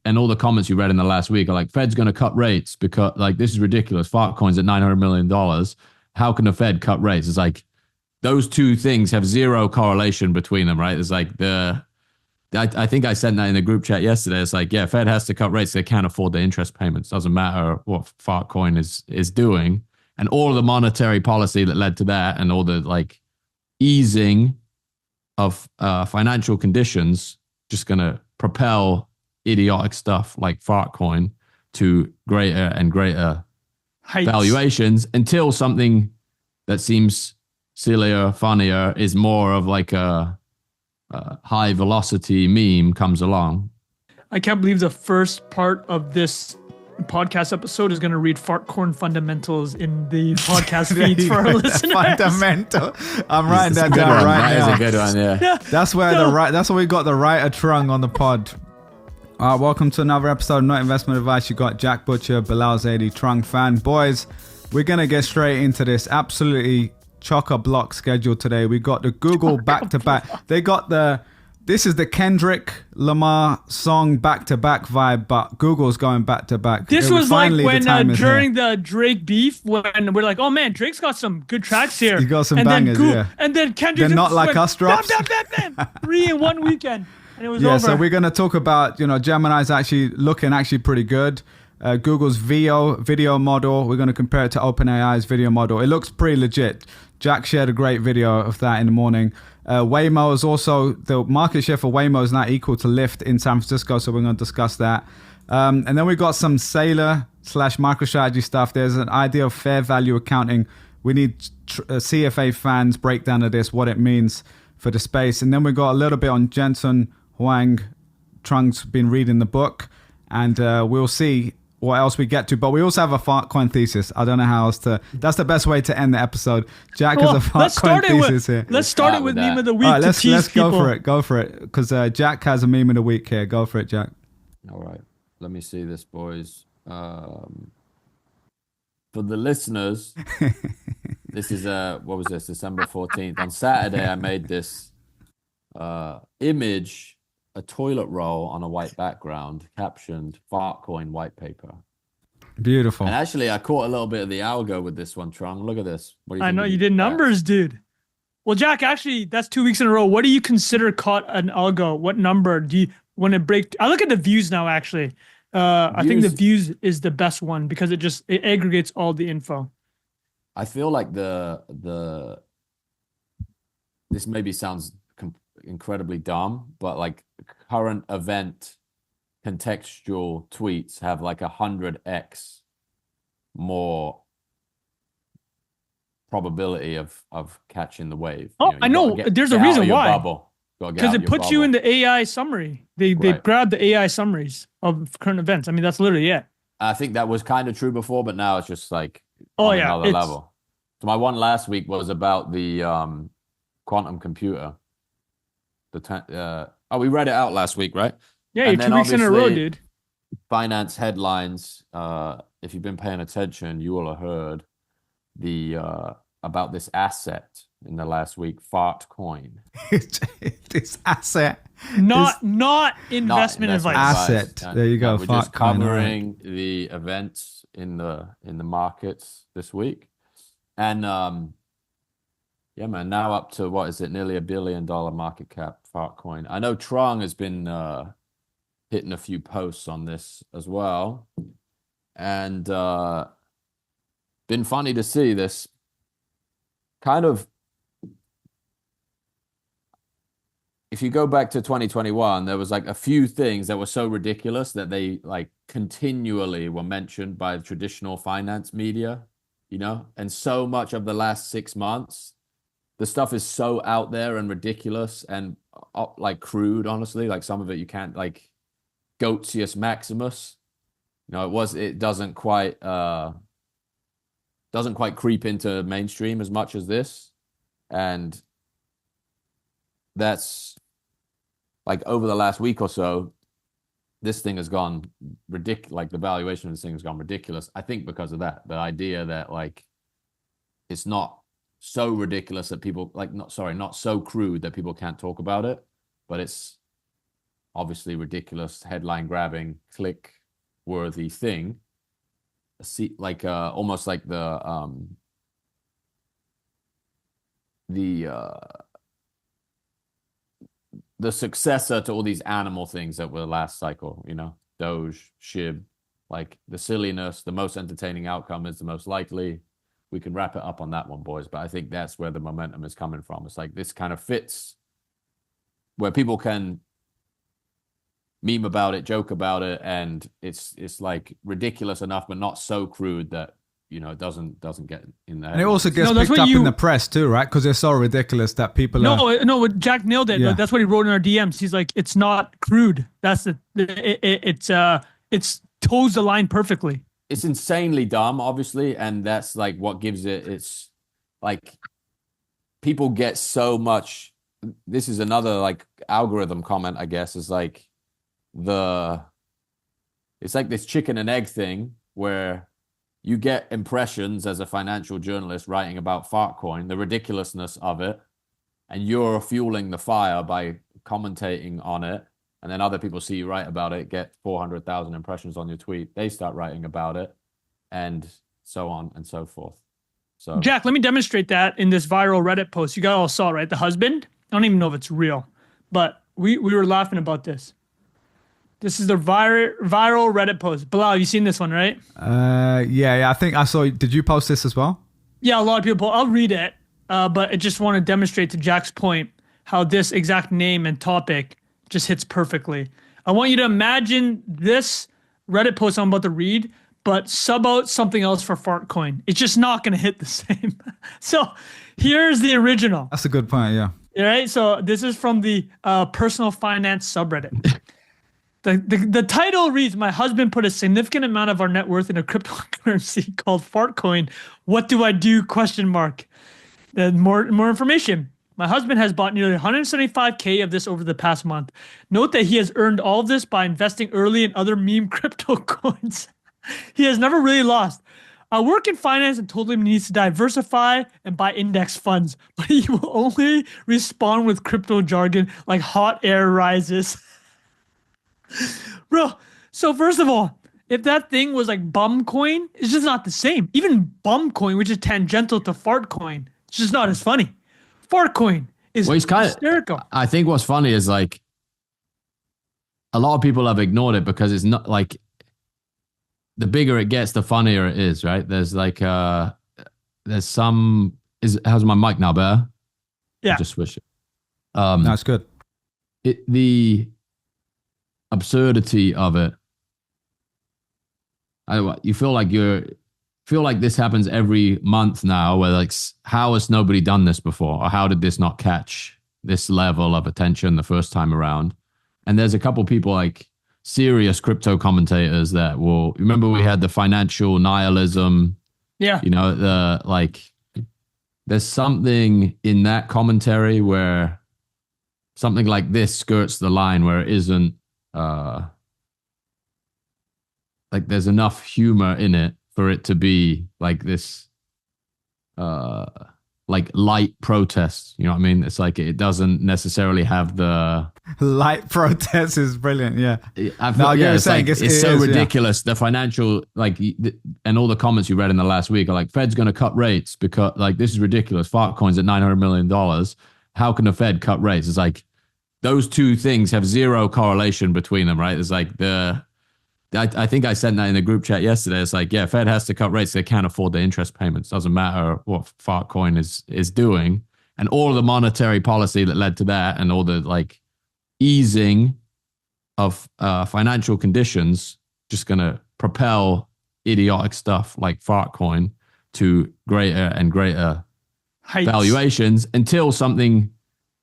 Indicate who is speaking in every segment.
Speaker 1: and all the comments you read in the last week are like, Fed's going to cut rates because like this is ridiculous. Fartcoin's at $900 million. How can the Fed cut rates? It's like those two things have zero correlation between them, right? It's like I think I said that in the group chat yesterday. It's like, yeah, Fed has to cut rates. They can't afford the interest payments. Doesn't matter what Fartcoin is doing. And all of the monetary policy that led to that and all the like easing of financial conditions just going to propel idiotic stuff like Fartcoin to greater and greater
Speaker 2: Heights.
Speaker 1: Valuations until something that seems sillier, funnier, is more of like a high velocity meme comes along.
Speaker 2: I can't believe the first part of this podcast episode is going to read Fartcoin Fundamentals in the podcast feeds for our listeners.
Speaker 3: Fundamental. I'm writing that down right now.
Speaker 1: That is a good one, yeah.
Speaker 3: That's where that's where we got the writer Trung on the pod. Welcome to another episode of Not Investment Advice. You got Jack Butcher, Bilal Zaidi, Trung fan. Boys, we're going to get straight into this. Absolutely chock-a-block schedule today. We got the Google back-to-back. They got this is the Kendrick Lamar song back-to-back vibe, but Google's going back-to-back.
Speaker 2: This was like when during the Drake beef, when we're like, oh man, Drake's got some good tracks here.
Speaker 3: He got some bangers, yeah.
Speaker 2: And then Kendrick
Speaker 3: They're Not Like Us drops.
Speaker 2: Bam. 3 in 1 weekend. And it was over.
Speaker 3: So we're going to talk about, Gemini's actually looking pretty good. Google's video model, we're going to compare it to OpenAI's video model. It looks pretty legit. Jack shared a great video of that in the morning. Waymo is also, the market share for Waymo is now equal to Lyft in San Francisco, so we're going to discuss that. And then we got some Sailor/MicroStrategy stuff. There's an idea of fair value accounting. We need CFA fans breakdown of this, what it means for the space. And then we got a little bit on Jensen Huang. Trung's been reading the book, and we'll see what else we get to. But we also have a Fartcoin thesis. I don't know how else to. That's the best way to end the episode. Jack has a Fartcoin thesis here.
Speaker 2: Let's start it with meme of the week.
Speaker 3: All right, let's
Speaker 2: people.
Speaker 3: Go for it. Because Jack has a meme of the week here. Go for it, Jack.
Speaker 1: All right. Let me see this, boys. For the listeners, this is what was this? December 14th. On Saturday, I made this image, a toilet roll on a white background, captioned Fartcoin white paper.
Speaker 3: Beautiful.
Speaker 1: And actually, I caught a little bit of the algo with this one, Trung. Look at this.
Speaker 2: What do you think? I know you did numbers, dude. Well, Jack, actually, that's 2 weeks in a row. What do you consider caught an algo? What number do you want to break? I look at the views now, actually. I think the views is the best one because it aggregates all the info.
Speaker 1: I feel like this maybe sounds incredibly dumb, but like current event contextual tweets have like 100x more probability of catching the wave.
Speaker 2: Oh, I know. There's a reason why. Because it puts you in the AI summary. They grab the AI summaries of current events. I mean, that's literally it.
Speaker 1: I think that was kind of true before, but now it's just like another level. So my one last week was about the quantum computer. We read it out last week, right?
Speaker 2: Yeah, 2 weeks in a row, dude.
Speaker 1: Finance headlines. If you've been paying attention, you will have heard about this asset in the last week, Fartcoin.
Speaker 3: This asset,
Speaker 2: not investment advice.
Speaker 3: Asset. There you go.
Speaker 1: We're just covering the events in the markets this week, and yeah, man. Now up to what is it? Nearly $1 billion market cap. Fartcoin. I know Trung has been hitting a few posts on this as well, and been funny to see this kind of. If you go back to 2021, there was like a few things that were so ridiculous that they like continually were mentioned by the traditional finance media, and so much of the last 6 months, the stuff is so out there and ridiculous and like crude, honestly. Like some of it you can't, like Goatius Maximus, it doesn't quite creep into mainstream as much as this. And that's like over the last week or so, this thing has gone ridiculous. Like the valuation of this thing has gone ridiculous. I think because of that, the idea that like it's not so ridiculous that people not so crude that people can't talk about it, but it's obviously ridiculous, headline grabbing, click worthy thing. See, like almost like the successor to all these animal things that were last cycle, Doge, SHIB, like the silliness, the most entertaining outcome is the most likely. We can wrap it up on that one, boys. But I think that's where the momentum is coming from. It's like this kind of fits where people can meme about it, joke about it, and it's like ridiculous enough, but not so crude that it doesn't get in there.
Speaker 3: And it also gets picked up in the press too, right? Because they're so ridiculous that people.
Speaker 2: No, Jack nailed it. Yeah. That's what he wrote in our DMs. He's like, it's not crude. That's it's toes the line perfectly.
Speaker 1: It's insanely dumb, obviously, and that's like what gives it. It's like people get so much. This is another like algorithm comment, I guess, is like it's like this chicken and egg thing where you get impressions as a financial journalist writing about Fartcoin, the ridiculousness of it, and you're fueling the fire by commentating on it. And then other people see you write about it, get 400,000 impressions on your tweet. They start writing about it, and so on and so forth. So,
Speaker 2: Jack, let me demonstrate that in this viral Reddit post. You guys all saw, right? The husband. I don't even know if it's real, but we were laughing about this. This is the viral Reddit post. Bilal, you seen this one, right?
Speaker 3: Yeah. I think I saw. Did you post this as well?
Speaker 2: Yeah, a lot of people. I'll read it, but I just want to demonstrate to Jack's point how this exact name and topic just hits perfectly. I want you to imagine this Reddit post I'm about to read, but sub out something else for Fartcoin. It's just not going to hit the same. So here's the original.
Speaker 3: That's a good point, yeah.
Speaker 2: All right, so this is from the personal finance subreddit. The title reads, "My husband put a significant amount of our net worth in a cryptocurrency called Fartcoin. What do I do? Question mark. Then more information. My husband has bought nearly 175K of this over the past month. Note that he has earned all of this by investing early in other meme crypto coins. He has never really lost. I work in finance and told him he needs to diversify and buy index funds, but he will only respond with crypto jargon like hot air rises." Bro, so first of all, if that thing was like bum coin, it's just not the same. Even bum coin, which is tangential to fart coin, it's just not as funny. Fartcoin is hysterical.
Speaker 1: I think what's funny is like a lot of people have ignored it because it's not like the bigger it gets, the funnier it is, right? There's like there's some how's my mic now, better?
Speaker 2: Yeah.
Speaker 1: I'll just switch it.
Speaker 3: That's good.
Speaker 1: The absurdity of it. You feel like this happens every month now, where like, how has nobody done this before? Or how did this not catch this level of attention the first time around? And there's a couple people like serious crypto commentators that will, remember we had the financial nihilism.
Speaker 2: Yeah.
Speaker 1: There's something in that commentary where something like this skirts the line where it isn't, like there's enough humor in it for it to be like this, like light protest. You know what I mean? It's like it doesn't necessarily have the
Speaker 3: light protest is brilliant. Yeah,
Speaker 1: it's so ridiculous. Yeah. The financial and all the comments you read in the last week are like, Fed's going to cut rates because like this is ridiculous. Fartcoin's at $900 million. How can the Fed cut rates? It's like those two things have zero correlation between them, right? It's like I think I said that in the group chat yesterday. It's like, yeah, Fed has to cut rates. They can't afford the interest payments. Doesn't matter what Fartcoin is doing. And all of the monetary policy that led to that and all the like easing of financial conditions just going to propel idiotic stuff like Fartcoin to greater and greater heights, valuations, until something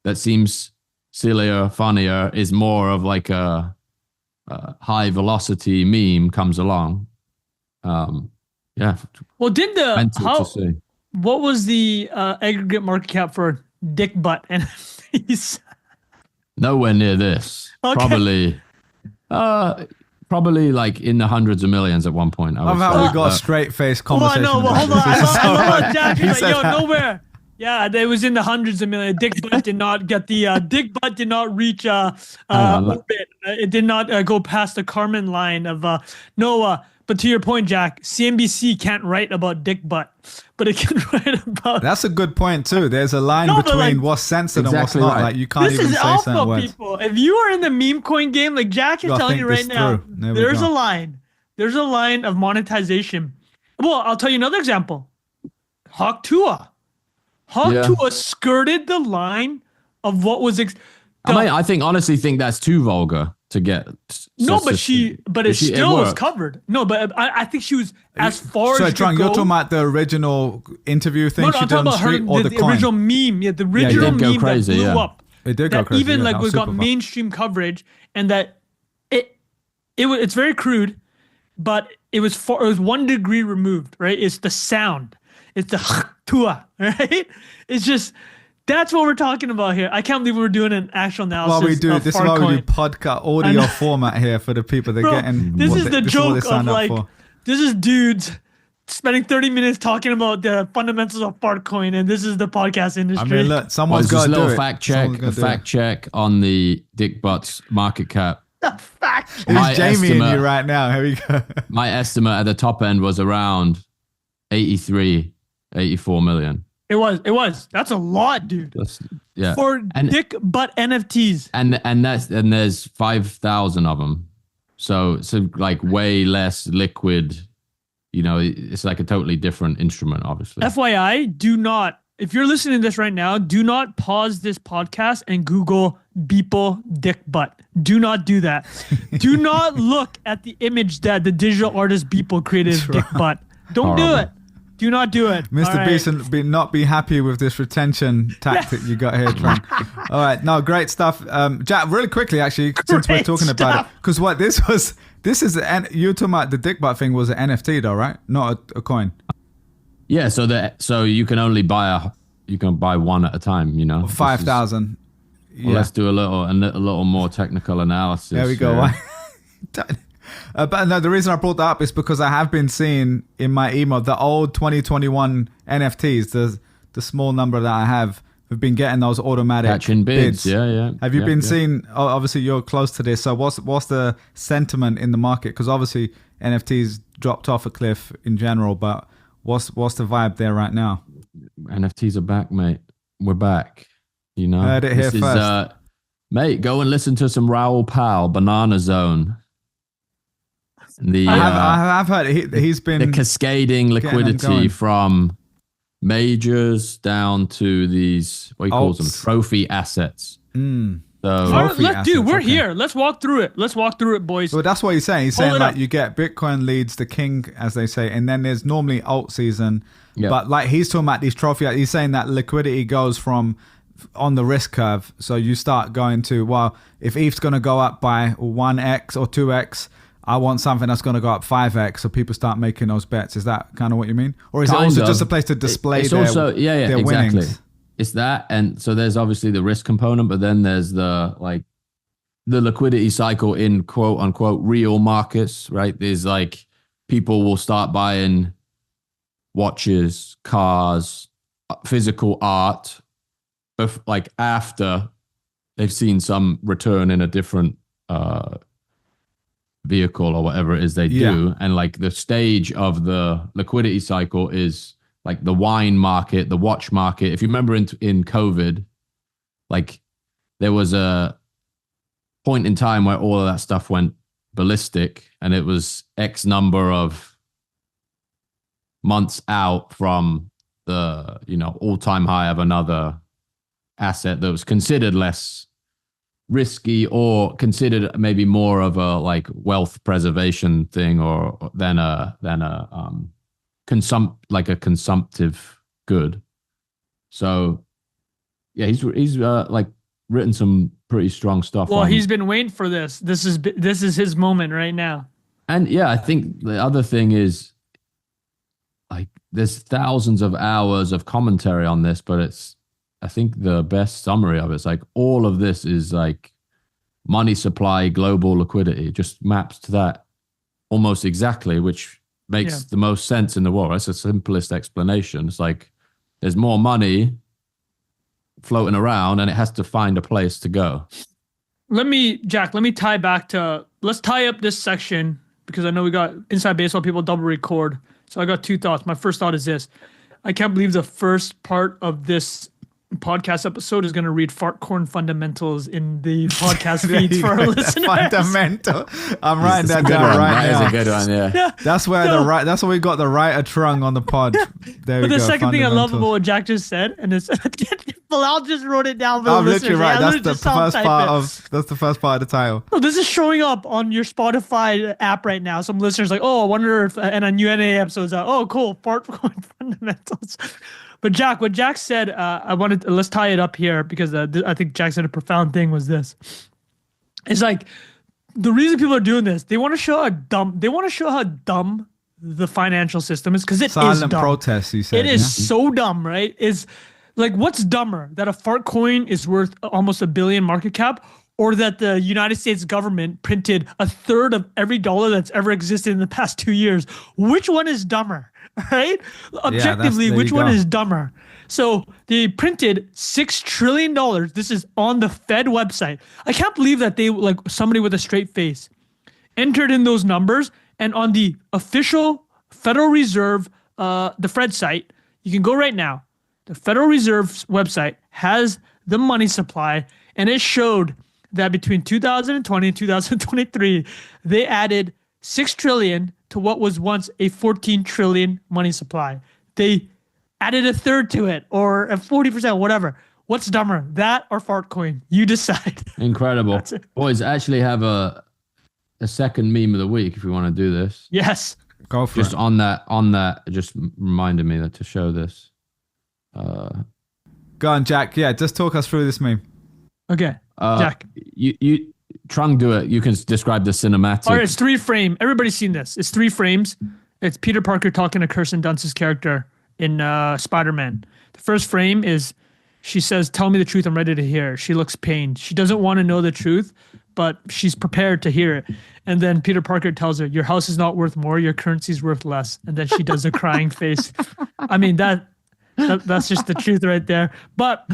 Speaker 1: that seems sillier, funnier is more of like a high velocity meme comes along. Yeah.
Speaker 2: Well, what was the aggregate market cap for dick butt NFTs?
Speaker 1: Nowhere near this. Okay. Probably like in the hundreds of millions at one point.
Speaker 3: I love how we got a straight face conversation.
Speaker 2: Hold on. I love Jack. He's like, yo, nowhere. Yeah, it was in the hundreds of millions. Dick Butt did not get the Dick Butt did not reach orbit. It did not go past the Kármán line of no. But to your point, Jack, CNBC can't write about Dick Butt, but it can write about.
Speaker 3: That's a good point too. There's a line between what's censored and what's not. Like you can't even say certain words.
Speaker 2: People. If you are in the meme coin game, like Jack is telling you right now, there's a line. There's a line of monetization. Well, I'll tell you another example. Hawk Tuah skirted the line of what was.
Speaker 1: I honestly think that's too vulgar to get.
Speaker 2: No, but it still was covered. No, but I think she was as far as.
Speaker 3: So, you're talking about the original interview thing she did on the street, or the
Speaker 2: original meme? Yeah, the original meme that blew up.
Speaker 3: It did go crazy.
Speaker 2: Even we got mainstream coverage, and that it's very crude, but it was 1 degree removed. Right? It's the sound. It's the Tuah, right? It's just. That's what we're talking about here. I can't believe we're doing an actual analysis.
Speaker 3: Well, we do. This is why we do podcast audio format here for the people. They're getting.
Speaker 2: This is the joke of like, this is dudes spending 30 minutes talking about the fundamentals of Fartcoin, and this is the podcast industry.
Speaker 3: I mean, look, someone's got to do it.
Speaker 1: Fact check on the Dick Butt's market cap.
Speaker 2: The fact check.
Speaker 3: It's Jamie in you right now. Here we go.
Speaker 1: My estimate at the top end was around 84 million.
Speaker 2: It was. That's a lot, dude.
Speaker 1: Yeah.
Speaker 2: For Dick Butt NFTs.
Speaker 1: And there's 5,000 of them. So like way less liquid. You know, it's like a totally different instrument, obviously.
Speaker 2: FYI, do not, if you're listening to this right now, do not pause this podcast and Google Beeple Dick Butt. Do not do that. Do not look at the image that the digital artist Beeple created of Dick Butt. Don't do it. Do not do it.
Speaker 3: Mr. Beeson not be happy with this retention tactic you got here, Trang. All right. No, great stuff. Jack, really quickly, actually, since we're talking about it. Because you're talking about the Dick Butt thing was an NFT though, right? Not a coin.
Speaker 1: Yeah. So you can only buy one at a time, you know.
Speaker 3: 5,000.
Speaker 1: Yeah. Well, let's do a little more technical analysis.
Speaker 3: There we go. But no, the reason I brought that up is because I have been seeing in my email the old 2021 NFTs, the small number that I have been getting those automatic
Speaker 1: catching bids. Yeah.
Speaker 3: Have you been seeing? Obviously, you're close to this. So what's the sentiment in the market? Because obviously NFTs dropped off a cliff in general, but what's the vibe there right now?
Speaker 1: NFTs are back, mate. We're back. You know,
Speaker 3: heard it here first.
Speaker 1: Mate, go and listen to some Raoul Pal, Banana Zone.
Speaker 3: I've heard he's been
Speaker 1: the cascading liquidity from majors down to these what he calls them trophy assets.
Speaker 2: We're here. Let's walk through it, boys.
Speaker 3: Well, that's what he's saying. He's saying like you get Bitcoin leads the king, as they say, and then there's normally alt season. Yep. But like he's talking about these trophy. He's saying that liquidity goes from on the risk curve. So you start going to, well, if ETH's going to go up by 1x or 2x. I want something that's going to go up 5x, so people start making those bets. Is that kind of what you mean? Or is it also just a place to display their exactly. winnings?
Speaker 1: It's that, and so there's obviously the risk component, but then there's the liquidity cycle in quote unquote real markets, right? There's like people will start buying watches, cars, physical art, like after they've seen some return in a different vehicle or whatever it is they do. And like the stage of the liquidity cycle is like the wine market, the watch market. If you remember in COVID, like there was a point in time where all of that stuff went ballistic and it was X number of months out from the, all-time high of another asset that was considered less risky or considered maybe more of a like wealth preservation thing or than a consumptive good. So yeah, he's like written some pretty strong stuff.
Speaker 2: Well, he's been waiting for this. This is his moment right now.
Speaker 1: And yeah, I think the other thing is like there's thousands of hours of commentary on this, but I think the best summary of it is like all of this is like money supply, global liquidity. It just maps to that almost exactly, which makes the most sense in the world. That's the simplest explanation. It's like there's more money floating around and it has to find a place to go.
Speaker 2: Jack, let me tie back to, let's tie up this section because I know we got Inside Baseball people double record. So I got two thoughts. My first thought is this. I can't believe the first part of this podcast episode is going to read Fartcoin Fundamentals in the podcast feeds for our listeners.
Speaker 3: Fundamental. I'm writing that down right now.
Speaker 1: That is a good one, yeah.
Speaker 3: That's where that's where we got the writer Trung on the pod. There we go.
Speaker 2: But the second thing I love about what Jack just said, and it's Bilal just wrote it down for the listeners.
Speaker 3: Literally right. That's the first part of the title.
Speaker 2: Oh, this is showing up on your Spotify app right now. Some listeners are like, oh, I wonder if and a new NA episode's out. Oh, cool. Fartcoin Fundamentals. But Jack, what Jack said, let's tie it up here because I think Jack said a profound thing was this. It's like the reason people are doing this, they want to show how dumb the financial system is because it is dumb.
Speaker 3: Silent protest, you said.
Speaker 2: It is so dumb, right? Is like what's dumber, that a fart coin is worth almost $1 billion market cap, or that the United States government printed a third of every dollar that's ever existed in the past 2 years? Which one is dumber? Right? Objectively, which one is dumber? So they printed $6 trillion. This is on the Fed website. I can't believe that they, like somebody with a straight face, entered in those numbers, and on the official Federal Reserve, the Fed site, you can go right now. The Federal Reserve's website has the money supply, and it showed that between 2020 and 2023, they added $6 trillion to what was once a 14 trillion money supply. They added a third to it, or a 40%, whatever. What's dumber, that or Fartcoin? You decide.
Speaker 1: Incredible. Boys, actually have a second meme of the week if we want to do this.
Speaker 2: Yes.
Speaker 3: Go for it.
Speaker 1: Just on that, just reminded me that to show this.
Speaker 3: Go on, Jack. Yeah, just talk us through this meme.
Speaker 2: Okay, Jack.
Speaker 1: You Trung, do it. You can describe the cinematic.
Speaker 2: All right, it's 3 frame. Everybody's seen this. It's 3 frames. It's Peter Parker talking to Kirsten Dunst's character in Spider-Man. The first frame is she says, "Tell me the truth. I'm ready to hear." She looks pained. She doesn't want to know the truth, but she's prepared to hear it. And then Peter Parker tells her, "Your house is not worth more. Your currency's worth less." And then she does a crying face. I mean, that's just the truth right there. But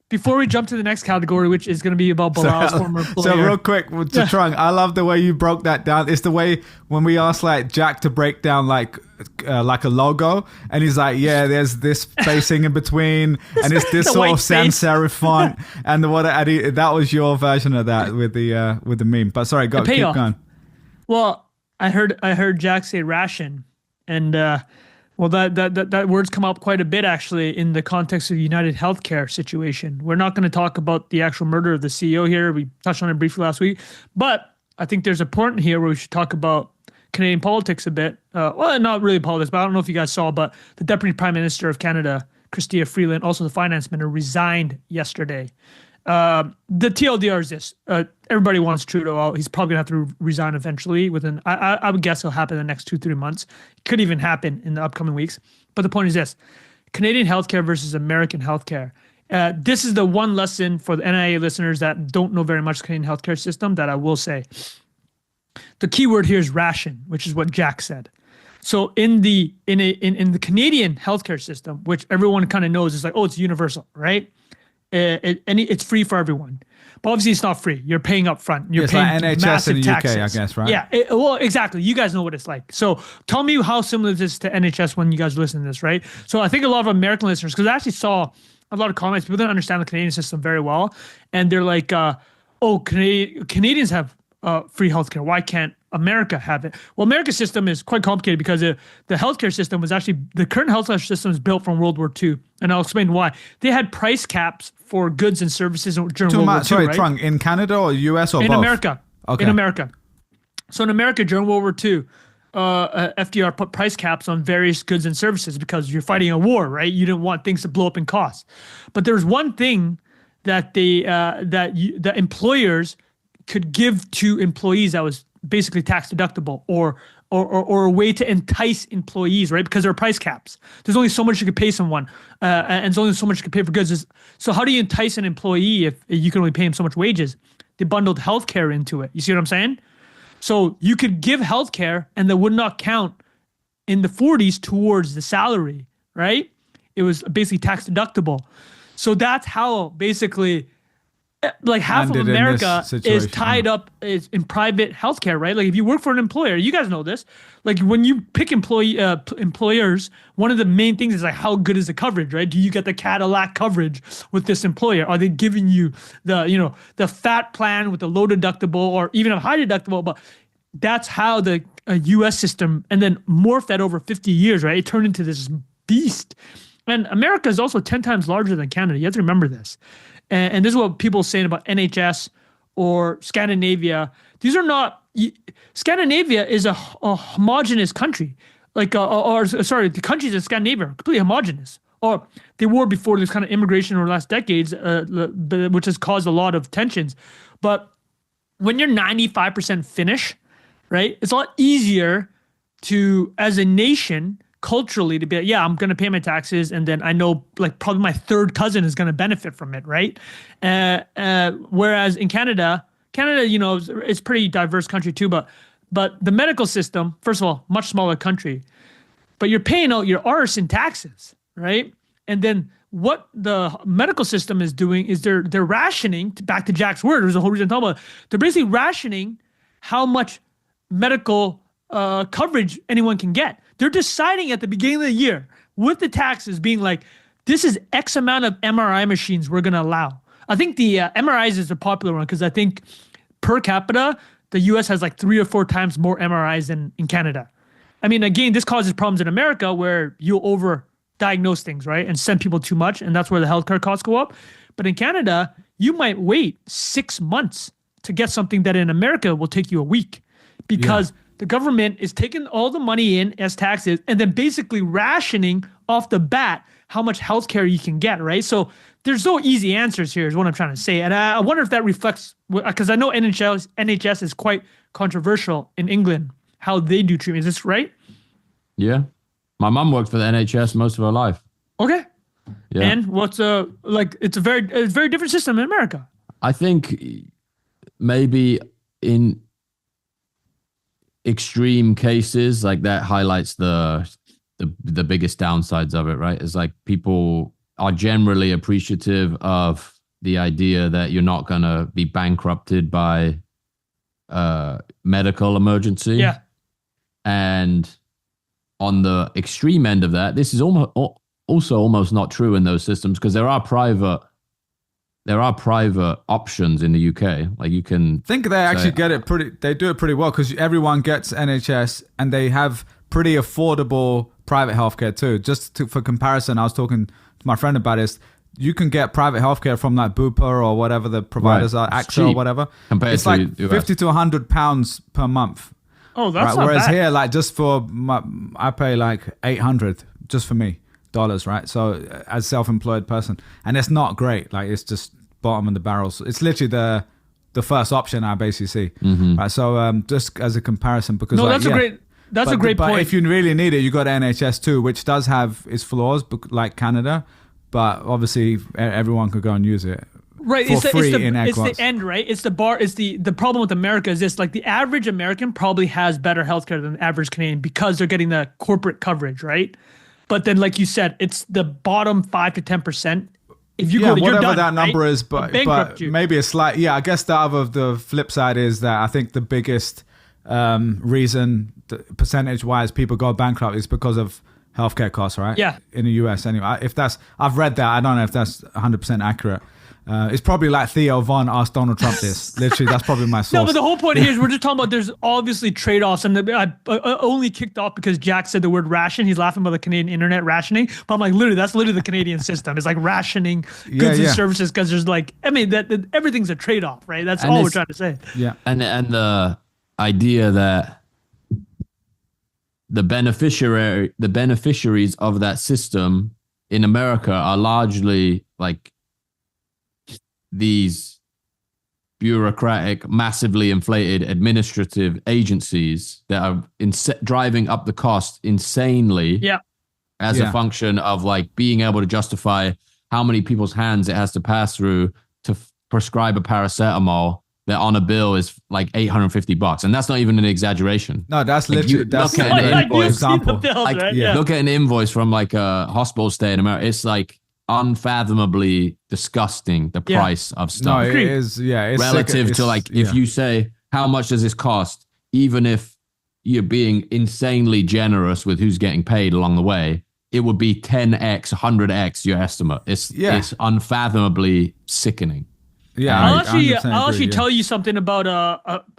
Speaker 2: before we jump to the next category, which is going to be about Bilal's former employer.
Speaker 3: So real quick, to Trung, I love the way you broke that down. It's the way when we asked like Jack to break down like a logo, and he's like, yeah, there's this spacing in between, and it's this sort of sans serif font, and that was your version of that with the meme. But sorry, keep going.
Speaker 2: Well, I heard Jack say ration, and well, that word's come up quite a bit actually in the context of the United Healthcare situation. We're not going to talk about the actual murder of the CEO here. We touched on it briefly last week, but I think there's a point here where we should talk about Canadian politics a bit. Well, not really politics, but I don't know if you guys saw, but the Deputy Prime Minister of Canada, Chrystia Freeland, also the Finance Minister, resigned yesterday. The TLDR is this. Everybody wants Trudeau out. He's probably going to have to resign eventually I would guess it'll happen in the next 2-3 months. It could even happen in the upcoming weeks. But the point is this: Canadian healthcare versus American healthcare. This is the one lesson for the NIA listeners that don't know very much the Canadian healthcare system that I will say. The key word here is ration, which is what Jack said. So in the Canadian healthcare system, which everyone kind of knows is like, oh, it's universal, right? It's free for everyone, but obviously it's not free. You're paying up front. You're paying
Speaker 3: like NHS
Speaker 2: massive
Speaker 3: in the
Speaker 2: taxes.
Speaker 3: UK, I guess, right?
Speaker 2: Yeah. Well, exactly. You guys know what it's like. So tell me how similar this is to NHS when you guys listen to this, right? So I think a lot of American listeners, because I actually saw a lot of comments, people didn't understand the Canadian system very well, and they're like, "Oh, Canadians have free healthcare. Why can't America have it?" Well, America's system is quite complicated because the healthcare system was actually, the current healthcare system is built from World War II. And I'll explain why. They had price caps for goods and services during World War II,
Speaker 3: sorry,
Speaker 2: right?
Speaker 3: Trung, in Canada or US or both?
Speaker 2: In America.
Speaker 3: Okay.
Speaker 2: In America. So in America, during World War II, FDR put price caps on various goods and services because you're fighting a war, right? You didn't want things to blow up in cost. But there's one thing that the employers could give to employees that was basically tax deductible or a way to entice employees, right? Because there are price caps. There's only so much you could pay someone, and there's only so much you could pay for goods. So how do you entice an employee if you can only pay him so much wages? They bundled healthcare into it. You see what I'm saying? So you could give healthcare and that would not count in the 40s towards the salary, right? It was basically tax deductible. So that's how basically like half of
Speaker 3: Ended in
Speaker 2: America
Speaker 3: this
Speaker 2: is
Speaker 3: situation,
Speaker 2: tied up is in private healthcare, right? Like if you work for an employer, you guys know this. Like when you pick employers, one of the main things is like how good is the coverage, right? Do you get the Cadillac coverage with this employer? Are they giving you the fat plan with the low deductible or even a high deductible? But that's how the U.S. system, and then morphed that over 50 years, right? It turned into this beast. And America is also 10 times larger than Canada. You have to remember this. And this is what people are saying about NHS or Scandinavia. These are not, Scandinavia is a homogenous country. The countries in Scandinavia are completely homogenous. Or they were before this kind of immigration over the last decades, which has caused a lot of tensions. But when you're 95% Finnish, right, it's a lot easier to, as a nation, culturally to be like, yeah, I'm going to pay my taxes. And then I know like probably my third cousin is going to benefit from it. Right. Whereas in Canada, it's pretty diverse country too, but the medical system, first of all, much smaller country, but you're paying out your arse in taxes. Right. And then what the medical system is doing is they're rationing, back to Jack's word, there's a whole reason I'm talking about it. They're basically rationing how much medical coverage anyone can get. They're deciding at the beginning of the year with the taxes being like, this is X amount of MRI machines we're going to allow. I think the MRIs is a popular one because I think per capita, the US has like 3 or 4 times more MRIs than in Canada. I mean, again, this causes problems in America where you'll overdiagnose things, right? And send people too much. And that's where the healthcare costs go up. But in Canada, you might wait 6 months to get something that in America will take you a week because the government is taking all the money in as taxes and then basically rationing off the bat how much healthcare you can get, right? So there's no easy answers here is what I'm trying to say. And I wonder if that reflects, because I know NHS is quite controversial in England, how they do treatment. Is this right?
Speaker 1: Yeah. My mum worked for the NHS most of her life.
Speaker 2: Okay.
Speaker 1: Yeah.
Speaker 2: And what's it's a very different system in America.
Speaker 1: I think maybe in extreme cases like that highlights the biggest downsides of it, right? It's like people are generally appreciative of the idea that you're not going to be bankrupted by medical emergency.
Speaker 2: Yeah. And
Speaker 1: on the extreme end of that, this is almost not true in those systems because there are private options in the UK. Like you can
Speaker 3: think they actually get it they do it pretty well because everyone gets NHS and they have pretty affordable private healthcare too. For comparison, I was talking to my friend about this. You can get private healthcare from like Bupa or whatever the providers are, AXA or whatever. It's like £50 to £100 per month.
Speaker 2: Oh, that's not
Speaker 3: Whereas
Speaker 2: bad.
Speaker 3: here, like just for I pay like $800 just for me. Right? So as self-employed person, and it's not great. Like it's just bottom of the barrel. So it's literally the first option I basically see.
Speaker 1: Mm-hmm.
Speaker 3: Right? So just as a comparison, because
Speaker 2: that's a great point.
Speaker 3: But if you really need it, you got NHS too, which does have its flaws, like Canada. But obviously, everyone could go and use it.
Speaker 2: Right,
Speaker 3: it's
Speaker 2: the end, right? It's the bar. It's the problem with America is this: like the average American probably has better healthcare than the average Canadian because they're getting the corporate coverage, right? But then, like you said, it's the bottom 5 to 10%. If you go to
Speaker 3: whatever
Speaker 2: done,
Speaker 3: that number
Speaker 2: right?
Speaker 3: is, but maybe a slight. Yeah, I guess the flip side is that I think the biggest reason, percentage-wise, people go bankrupt is because of healthcare costs, right?
Speaker 2: Yeah.
Speaker 3: In the US, anyway. I've read that. I don't know if that's 100% accurate. It's probably like Theo Von asked Donald Trump this. Literally, that's probably my source.
Speaker 2: No, but the whole point here is we're just talking about there's obviously trade-offs. And I only kicked off because Jack said the word ration. He's laughing about the Canadian internet rationing. But I'm like, that's literally the Canadian system. It's like rationing goods and services because there's like, I mean, that everything's a trade-off, right? That's all we're trying to say.
Speaker 3: Yeah.
Speaker 1: And the idea that the beneficiaries of that system in America are largely like these bureaucratic, massively inflated administrative agencies that are driving up the cost insanely as a function of like being able to justify how many people's hands it has to pass through to prescribe a paracetamol that on a bill is like $850. And that's not even an exaggeration.
Speaker 3: No, that's literally, that's
Speaker 1: an
Speaker 3: example.
Speaker 2: Bills, right?
Speaker 1: Look at an invoice from like a hospital stay in America. It's like unfathomably disgusting, the price of
Speaker 3: No,
Speaker 1: stuff.
Speaker 3: it is. Yeah, it's
Speaker 1: Relative
Speaker 3: sick.
Speaker 1: to like, if you say, how much does this cost? Even if you're being insanely generous with who's getting paid along the way, it would be 10x, 100x your estimate. It's unfathomably sickening.
Speaker 3: Yeah,
Speaker 2: I'll
Speaker 3: I
Speaker 2: actually tell you something about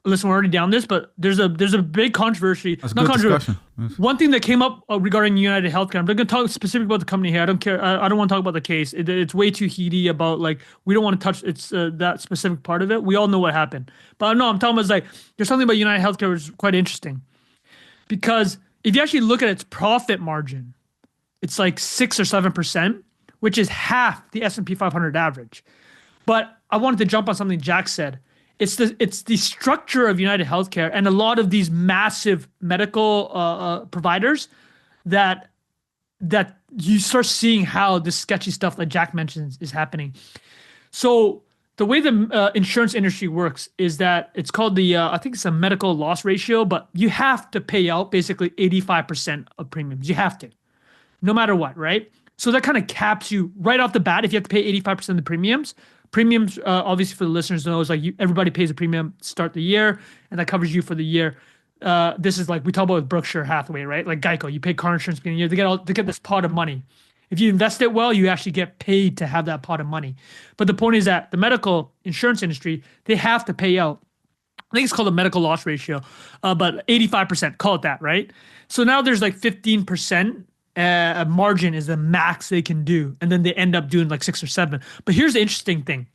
Speaker 2: listen, we're already down this, but there's a big controversy.
Speaker 3: That's
Speaker 2: Not
Speaker 3: good
Speaker 2: controversy.
Speaker 3: discussion.
Speaker 2: One thing that came up regarding United Healthcare. I'm not going to talk specifically about the company here. I don't care. I don't want to talk about the case. It's way too heady about like we don't want to touch that specific part of it. We all know what happened. But no, I'm talking about like there's something about United Healthcare which is quite interesting, because if you actually look at its profit margin, it's like 6 or 7%, which is half the S&P 500 average. But I wanted to jump on something Jack said. It's the structure of United Healthcare and a lot of these massive medical providers that you start seeing how this sketchy stuff that Jack mentions is happening. So the way the insurance industry works is that it's called I think it's a medical loss ratio, but you have to pay out basically 85% of premiums. You have to, no matter what, right? So that kind of caps you right off the bat if you have to pay 85% of the premiums. Premiums, obviously for the listeners know, is like everybody pays a premium to start the year, and that covers you for the year. This is like we talk about with Berkshire Hathaway, right? Like Geico, you pay car insurance beginning of the year. They get this pot of money. If you invest it well, you actually get paid to have that pot of money. But the point is that the medical insurance industry, they have to pay out. I think it's called a medical loss ratio, but 85%, call it that, right? So now there's like 15%. Margin is the max they can do, and then they end up doing like 6 or 7. But here's the interesting thing,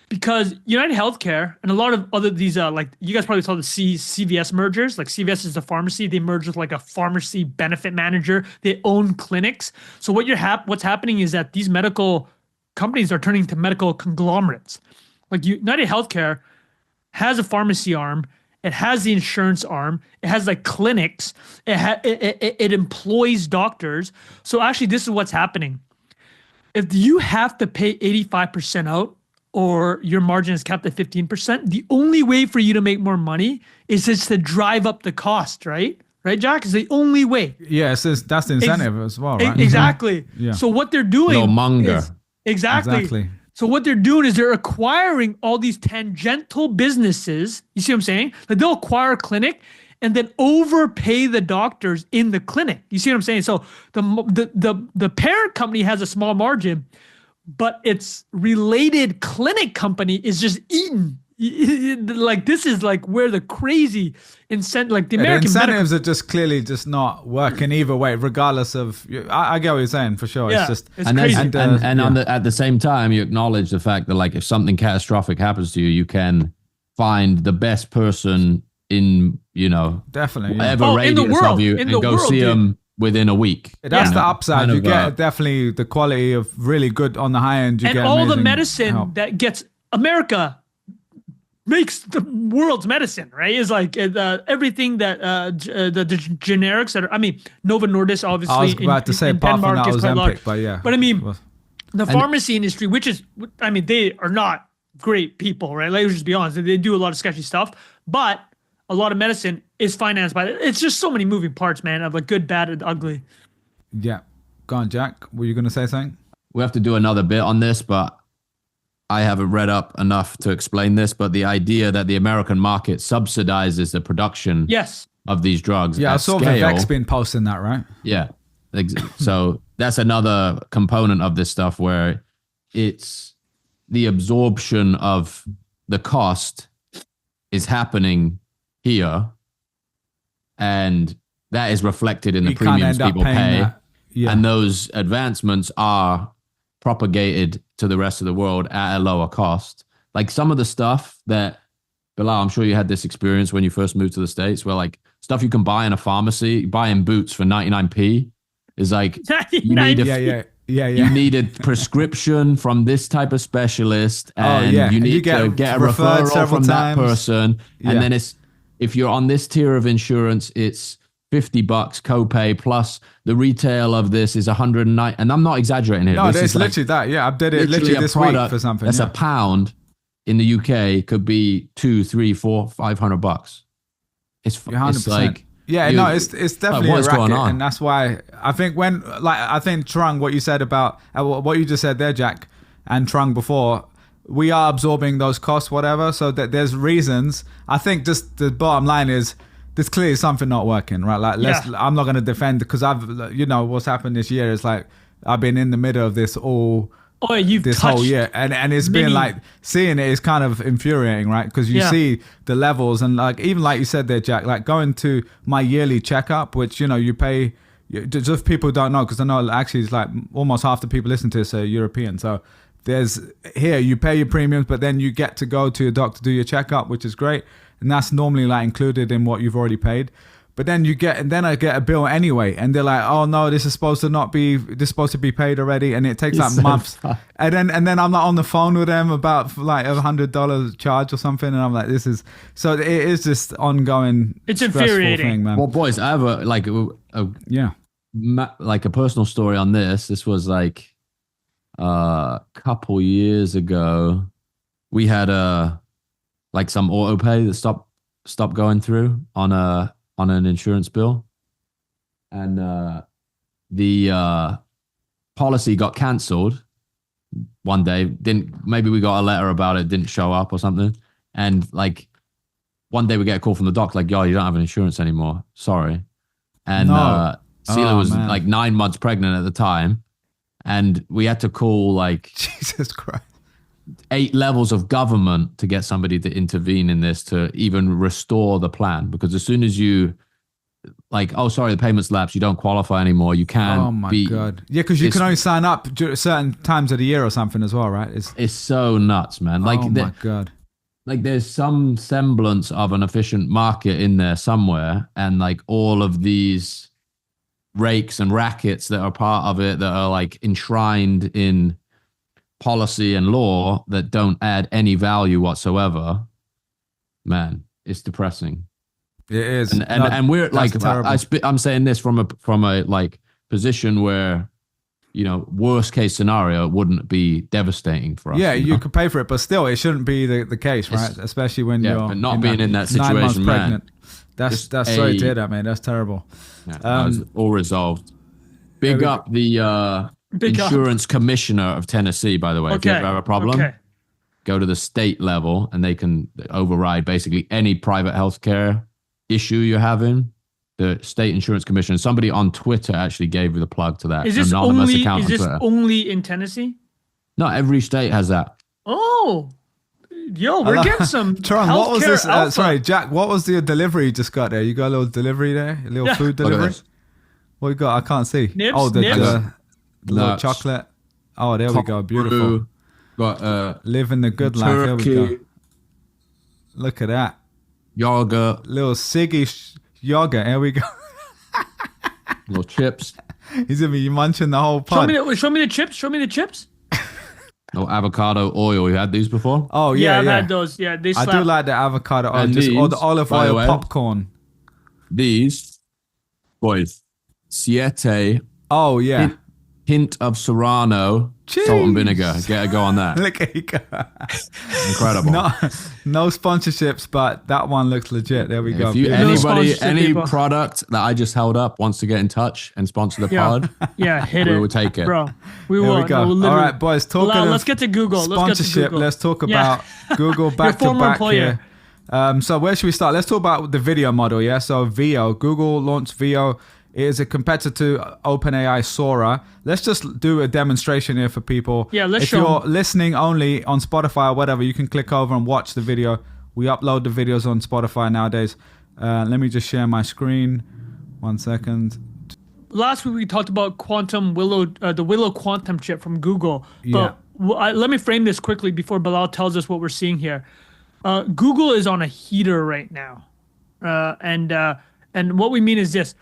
Speaker 2: because United Healthcare and a lot of other these like you guys probably saw the CVS mergers. Like CVS is a pharmacy, they merged with like a pharmacy benefit manager. They own clinics. So what's happening is that these medical companies are turning to medical conglomerates. Like United Healthcare has a pharmacy arm. It has the insurance arm. It has like clinics. It employs doctors. So actually, this is what's happening. If you have to pay 85% out, or your margin is capped at 15%, the only way for you to make more money is just to drive up the cost, right? Right, Jack? Is the only way.
Speaker 3: Yeah, that's the incentive as well, right?
Speaker 2: Exactly.
Speaker 3: Yeah.
Speaker 2: So what they're doing
Speaker 1: is
Speaker 2: exactly. So what they're doing is they're acquiring all these tangential businesses. You see what I'm saying? Like they'll acquire a clinic and then overpay the doctors in the clinic. You see what I'm saying? So the parent company has a small margin, but its related clinic company is just eaten. Like this is like where the crazy incentive, like the American
Speaker 3: incentives are just clearly just not working either way, regardless of. I get what you're saying for sure.
Speaker 2: Yeah,
Speaker 3: it's just
Speaker 2: it's crazy.
Speaker 1: At the same time, you acknowledge the fact that like if something catastrophic happens to you, you can find the best person in
Speaker 3: definitely
Speaker 1: whatever radius of you and go see them within a week.
Speaker 3: That's the upside. You get definitely the quality of really good on the high end. You get
Speaker 2: all the medicine that gets America makes the world's medicine, right? Is like everything that the generics that are. I mean, Novo Nordisk obviously.
Speaker 3: I was about to say apart from that Ozempic, but yeah.
Speaker 2: But I mean, the pharmacy industry, which is, I mean, they are not great people, right? Let's just be honest. They do a lot of sketchy stuff, but a lot of medicine is financed by it. It's just so many moving parts, man, of like good, bad, and ugly.
Speaker 3: Yeah. Go on, Jack. Were you going to say something?
Speaker 1: We have to do another bit on this, but I haven't read up enough to explain this, but the idea that the American market subsidizes the production of these drugs.
Speaker 3: Yeah, I saw Vivek's been posting that, right?
Speaker 1: Yeah. So that's another component of this stuff where it's the absorption of the cost is happening here, and that is reflected in the premiums people pay.
Speaker 3: Yeah.
Speaker 1: And those advancements are propagated to the rest of the world at a lower cost. Like some of the stuff that, Bilal, I'm sure you had this experience when you first moved to the States, where like stuff you can buy in a pharmacy, buying boots for 99p is like, you need a prescription from this type of specialist, and you need to get a referral from that person. And then if you're on this tier of insurance, it's $50 copay plus the retail of this is 109, and I'm not exaggerating here.
Speaker 3: No,
Speaker 1: this
Speaker 3: it's literally that. Yeah, I did it literally this week for something.
Speaker 1: That's a pound in the UK could be $200, $300, $400, $500. It's
Speaker 3: 100%.
Speaker 1: like
Speaker 3: Yeah, no, it's definitely a
Speaker 1: what's going
Speaker 3: racket,
Speaker 1: on?
Speaker 3: and that's why I think Trung, what you said about what you just said there, Jack, and Trung before, we are absorbing those costs, whatever. So that there's reasons. I think just the bottom line is there's clearly something not working, right? Like, I'm not going to defend because what's happened this year is like I've been in the middle of this whole whole year, and it's been like seeing it is kind of infuriating, right? Because you see the levels, and like even like you said there, Jack, like going to my yearly checkup, which you pay. Just people don't know, because I know actually it's like almost half the people listen to this are European. So there's here you pay your premiums, but then you get to go to your doctor to do your checkup, which is great, and that's normally like included in what you've already paid. But then I get a bill anyway, and they're like, "Oh no, this is supposed to be paid already," and it takes like months. And then I'm like on the phone with them about like $100 charge or something, and I'm like, "This is so." It is just ongoing.
Speaker 2: It's
Speaker 3: stressful
Speaker 2: infuriating,
Speaker 3: thing, man.
Speaker 1: Well, boys, I have a personal story on this. This was like a couple years ago. We had some auto pay that stopped going through on an insurance bill, and the policy got cancelled one day. Maybe we got a letter about it, didn't show up or something, and like one day we get a call from the doc like, "Yo, you don't have an insurance anymore. Sorry." And Sela was like 9 months pregnant at the time, and we had to call like
Speaker 3: Jesus Christ
Speaker 1: 8 levels of government to get somebody to intervene in this to even restore the plan. Because as soon as you like, oh, sorry, the payment's lapsed, you don't qualify anymore, you can
Speaker 3: Oh my God. Yeah, because you can only sign up certain times of the year or something as well, right?
Speaker 1: It's so nuts, man. Like,
Speaker 3: oh my God.
Speaker 1: Like there's some semblance of an efficient market in there somewhere, and like all of these rakes and rackets that are part of it that are like enshrined in policy and law that don't add any value whatsoever. Man, it's depressing.
Speaker 3: It is,
Speaker 1: and we're like, I'm saying this from a like position where, worst case scenario, it wouldn't be devastating for us.
Speaker 3: Yeah, you could pay for it, but still, it shouldn't be the case, right? Especially when you're
Speaker 1: but not being in that
Speaker 3: 9 months
Speaker 1: situation,
Speaker 3: pregnant.
Speaker 1: man.
Speaker 3: That's sorry to hear that, man. That's terrible.
Speaker 1: Yeah, it's all resolved. Big up the insurance commissioner of Tennessee, by the way. If you ever have a problem, go to the state level, and they can override basically any private healthcare issue you're having. The state insurance commissioner. Somebody on Twitter actually gave you the plug to that.
Speaker 2: Is this
Speaker 1: anonymous
Speaker 2: only?
Speaker 1: account
Speaker 2: Is this
Speaker 1: on Twitter.
Speaker 2: only in Tennessee?
Speaker 1: No, every state has that.
Speaker 2: Oh, yo, we're getting some.
Speaker 3: Tron, what was this? Sorry, Jack. What was the delivery you just got there? You got a little delivery there, a little food delivery. What you got? I can't see.
Speaker 2: Nibs,
Speaker 3: the little chocolate. Oh, there we go. Beautiful.
Speaker 1: Got
Speaker 3: living the good life. There we go. Look at that.
Speaker 1: Yogurt.
Speaker 3: Little Siggy yogurt. Here we go.
Speaker 1: Little chips.
Speaker 3: He's gonna be munching the whole pod.
Speaker 2: Show me the chips. Show me the chips.
Speaker 1: No avocado oil. You had these before?
Speaker 3: Oh yeah,
Speaker 2: I've had those. Yeah, they slap.
Speaker 3: I do like the avocado oil, or the olive oil popcorn.
Speaker 1: These boys, Siete.
Speaker 3: Oh yeah.
Speaker 1: Hint of Serrano, salt and vinegar. Get a go on that.
Speaker 3: Look at you go.
Speaker 1: Incredible.
Speaker 3: No sponsorships, but that one looks legit. There we go.
Speaker 1: If any product that I just held up wants to get in touch and sponsor the pod,
Speaker 2: hit it.
Speaker 1: We will take it,
Speaker 2: bro. We
Speaker 3: will.
Speaker 2: will.
Speaker 3: We go. All right, boys.
Speaker 2: Let's get to Google.
Speaker 3: Sponsorship. Let's talk about Google back to back here. So where should we start? Let's talk about the video model. Yeah. So VO. Google launched VO. It is a competitor to OpenAI Sora. Let's just do a demonstration here for people.
Speaker 2: Yeah,
Speaker 3: if you're listening only on Spotify or whatever, you can click over and watch the video. We upload the videos on Spotify nowadays. Let me just share my screen. 1 second.
Speaker 2: Last week we talked about the Willow quantum chip from Google. But let me frame this quickly before Bilal tells us what we're seeing here. Google is on a heater right now, and what we mean is this.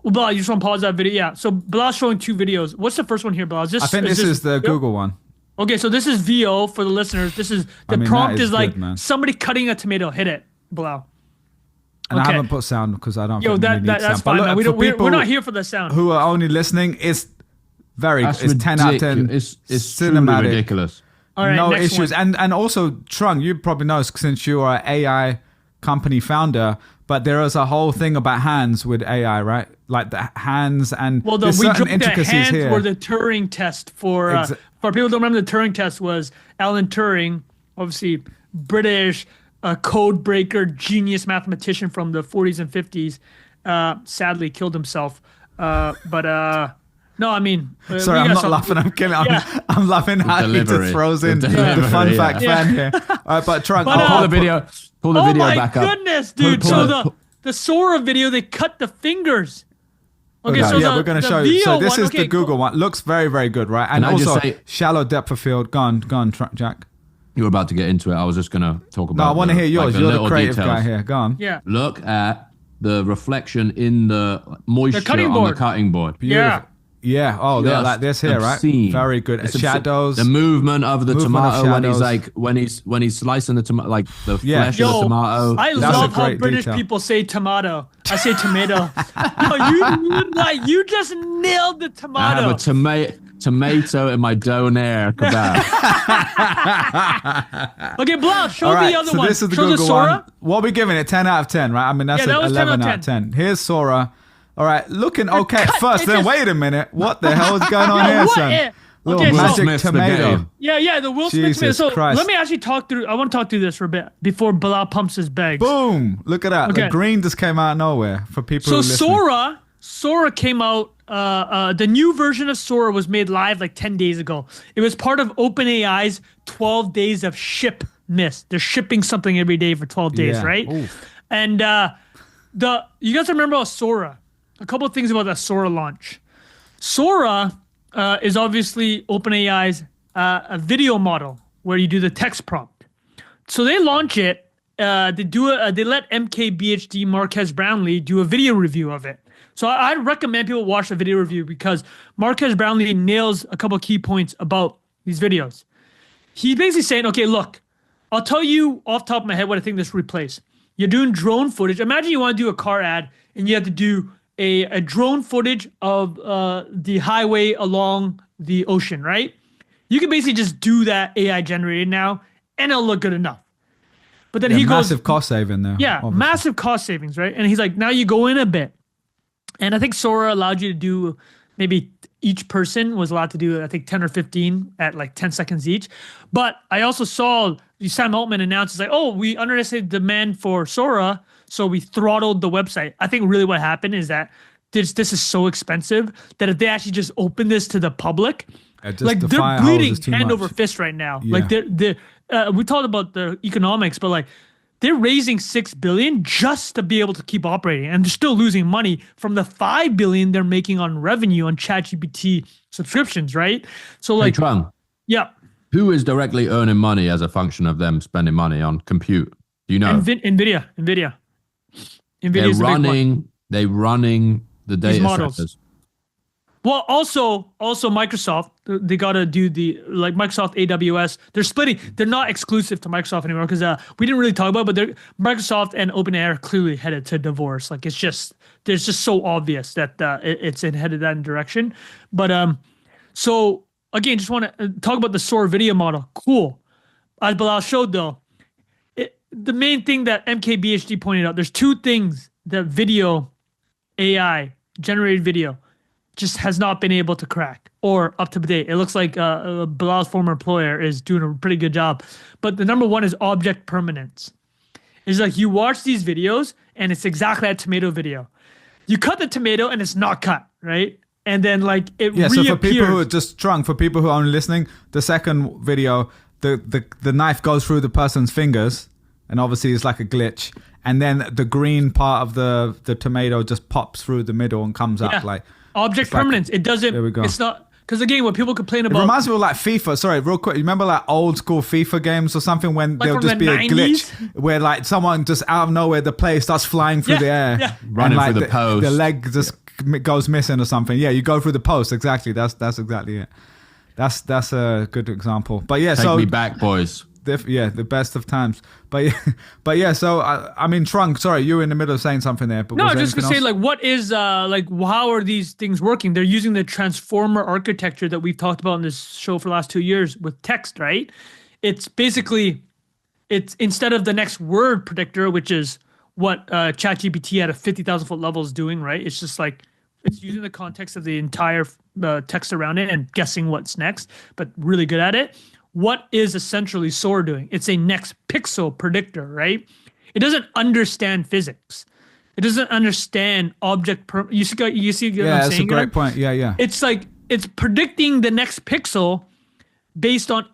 Speaker 2: Bilal, you just want to pause that video? Yeah. So Bilal's showing 2 videos. What's the first one here, Bilal?
Speaker 3: I think this is the Google one.
Speaker 2: Okay, so this is VO for the listeners. This is the prompt is like good, somebody cutting a tomato. Hit it, Bilal.
Speaker 3: And I haven't put sound because I don't.
Speaker 2: That's
Speaker 3: sound.
Speaker 2: fine. Look, we're not here for the sound.
Speaker 3: Who are only listening? It's 10 out of 10.
Speaker 1: It's
Speaker 3: cinematic.
Speaker 1: Truly ridiculous.
Speaker 2: All right,
Speaker 3: no
Speaker 2: next
Speaker 3: issues.
Speaker 2: one.
Speaker 3: And also, Trung, you probably know since you are an AI company founder, but there is a whole thing about hands with AI, right? Like the hands and
Speaker 2: Well,
Speaker 3: there's
Speaker 2: we
Speaker 3: certain
Speaker 2: dropped the
Speaker 3: intricacies
Speaker 2: hands
Speaker 3: here.
Speaker 2: were the Turing test for people who don't remember, the Turing test was Alan Turing, obviously British code breaker, genius mathematician from the 40s and 50s, sadly killed himself. No, I mean,
Speaker 3: sorry, I'm not laughing. I'm kidding. I'm laughing how he just throws in the fun fact fan here. But Trunk,
Speaker 1: pull the video back up.
Speaker 2: Oh my goodness, dude! So the Sora video, they cut the fingers. Okay, so
Speaker 3: we're going to show you. So this is the Google one. Looks very, very good, right? And also shallow depth of field. Go on, Jack.
Speaker 1: You were about to get into it. I was just going to talk about.
Speaker 3: No, I want to hear yours. You're the creative guy here. Go on.
Speaker 2: Yeah.
Speaker 1: Look at the reflection in the moisture on the cutting board.
Speaker 3: Beautiful. Yeah. Oh, they're like this here,
Speaker 1: obscene.
Speaker 3: Right? Very good. Shadows.
Speaker 1: The movement of the tomato when he's slicing the tomato, like the flesh of the tomato.
Speaker 2: I love how British people say tomato. I say tomato. You just nailed the tomato.
Speaker 1: I have a tomato in my donair kebab.
Speaker 2: Okay, Blau, show the other one.
Speaker 3: This is the
Speaker 2: show
Speaker 3: Google
Speaker 2: the Sora.
Speaker 3: one. What are we giving it? 10 out of 10, right? I mean, that's an 11 out of 10. Here's Sora. All right, looking okay first. Then wait a minute. What the hell is going on here, son? Little magic tomato.
Speaker 2: Yeah, the Will Smith tomato. So
Speaker 3: Christ.
Speaker 2: let me actually talk through. I want to talk through this for a bit before Bilal pumps his bags.
Speaker 3: Boom! Look at that. Okay. The green just came out of nowhere for people. So
Speaker 2: Sora came out. The new version of Sora was made live like 10 days ago. It was part of OpenAI's 12 days of ship miss. They're shipping something every day for 12 days, right? Oof. And you guys remember about Sora? A couple of things about that Sora launch. Sora is obviously OpenAI's a video model where you do the text prompt. So they launch it. They let MKBHD Marquez Brownlee do a video review of it. So I'd recommend people watch the video review because Marquez Brownlee nails a couple of key points about these videos. He's basically saying, okay, look, I'll tell you off the top of my head what I think this replace. You're doing drone footage. Imagine you want to do a car ad and you have to do a drone footage of the highway along the ocean, right? You can basically just do that AI generated now and it'll look good enough. But then he goes,
Speaker 3: massive cost saving there.
Speaker 2: Yeah, obviously. Massive cost savings, right? And he's like, now you go in a bit. And I think Sora allowed you to do maybe each person was allowed to do, I think, 10 or 15 at like 10 seconds each. But I also saw Sam Altman announce, like, oh, we underestimated demand for Sora, so we throttled the website. I think really what happened is that this is so expensive that if they actually just open this to the public, like they're bleeding hand over fist right now. Yeah. Like we talked about the economics, but like they're raising $6 billion just to be able to keep operating, and they're still losing money from the $5 billion they're making on revenue on ChatGPT subscriptions, right? So like,
Speaker 1: hey, Trung,
Speaker 2: yeah,
Speaker 1: who is directly earning money as a function of them spending money on compute? Do you know?
Speaker 2: NVIDIA.
Speaker 1: They're running the data centers.
Speaker 2: Well, also Microsoft, they got to do like Microsoft AWS. They're splitting. They're not exclusive to Microsoft anymore because we didn't really talk about it, but Microsoft and OpenAI are clearly headed to divorce. Like it's just so obvious that it's headed that direction. But so again, just want to talk about the Sora video model. Cool. As Bilal showed though, the main thing that MKBHD pointed out, there's two things that video AI generated video just has not been able to crack or up to date. It looks like Bilal's former employer is doing a pretty good job. But the number one is object permanence. It's like you watch these videos and it's exactly that tomato video. You cut the tomato and it's not cut, right? And then like it reappears.
Speaker 3: So for people who are just drunk, for people who are only listening, the second video, the knife goes through the person's fingers and obviously it's like a glitch. And then the green part of the tomato just pops through the middle and comes up like...
Speaker 2: Object permanence. It doesn't.
Speaker 3: There we go.
Speaker 2: It's not because again, what people complain about.
Speaker 3: It reminds me of like FIFA. Sorry, real quick. You remember like old school FIFA games or something when there'll just be 90s? A glitch where like someone just out of nowhere the player starts flying through the air,
Speaker 1: running through the post.
Speaker 3: The leg just goes missing or something. Yeah, you go through the post. Exactly. That's exactly it. That's a good example. But yeah,
Speaker 1: take me back, boys.
Speaker 3: The best of times. But yeah, so I mean, Trunk, sorry, you were in the middle of saying something there. But
Speaker 2: no, I was just gonna say, like, what is how are these things working? They're using the transformer architecture that we've talked about in this show for the last 2 years with text, right? It's basically it's instead of the next word predictor, which is what ChatGPT at a 50,000 foot level is doing, right? It's just like it's using the context of the entire text around it and guessing what's next, but really good at it. What is essentially Sora doing? It's a next pixel predictor, right? It doesn't understand physics. It doesn't understand object. You see what I'm saying?
Speaker 3: Yeah, that's a great point. Yeah, yeah.
Speaker 2: It's like it's predicting the next pixel based on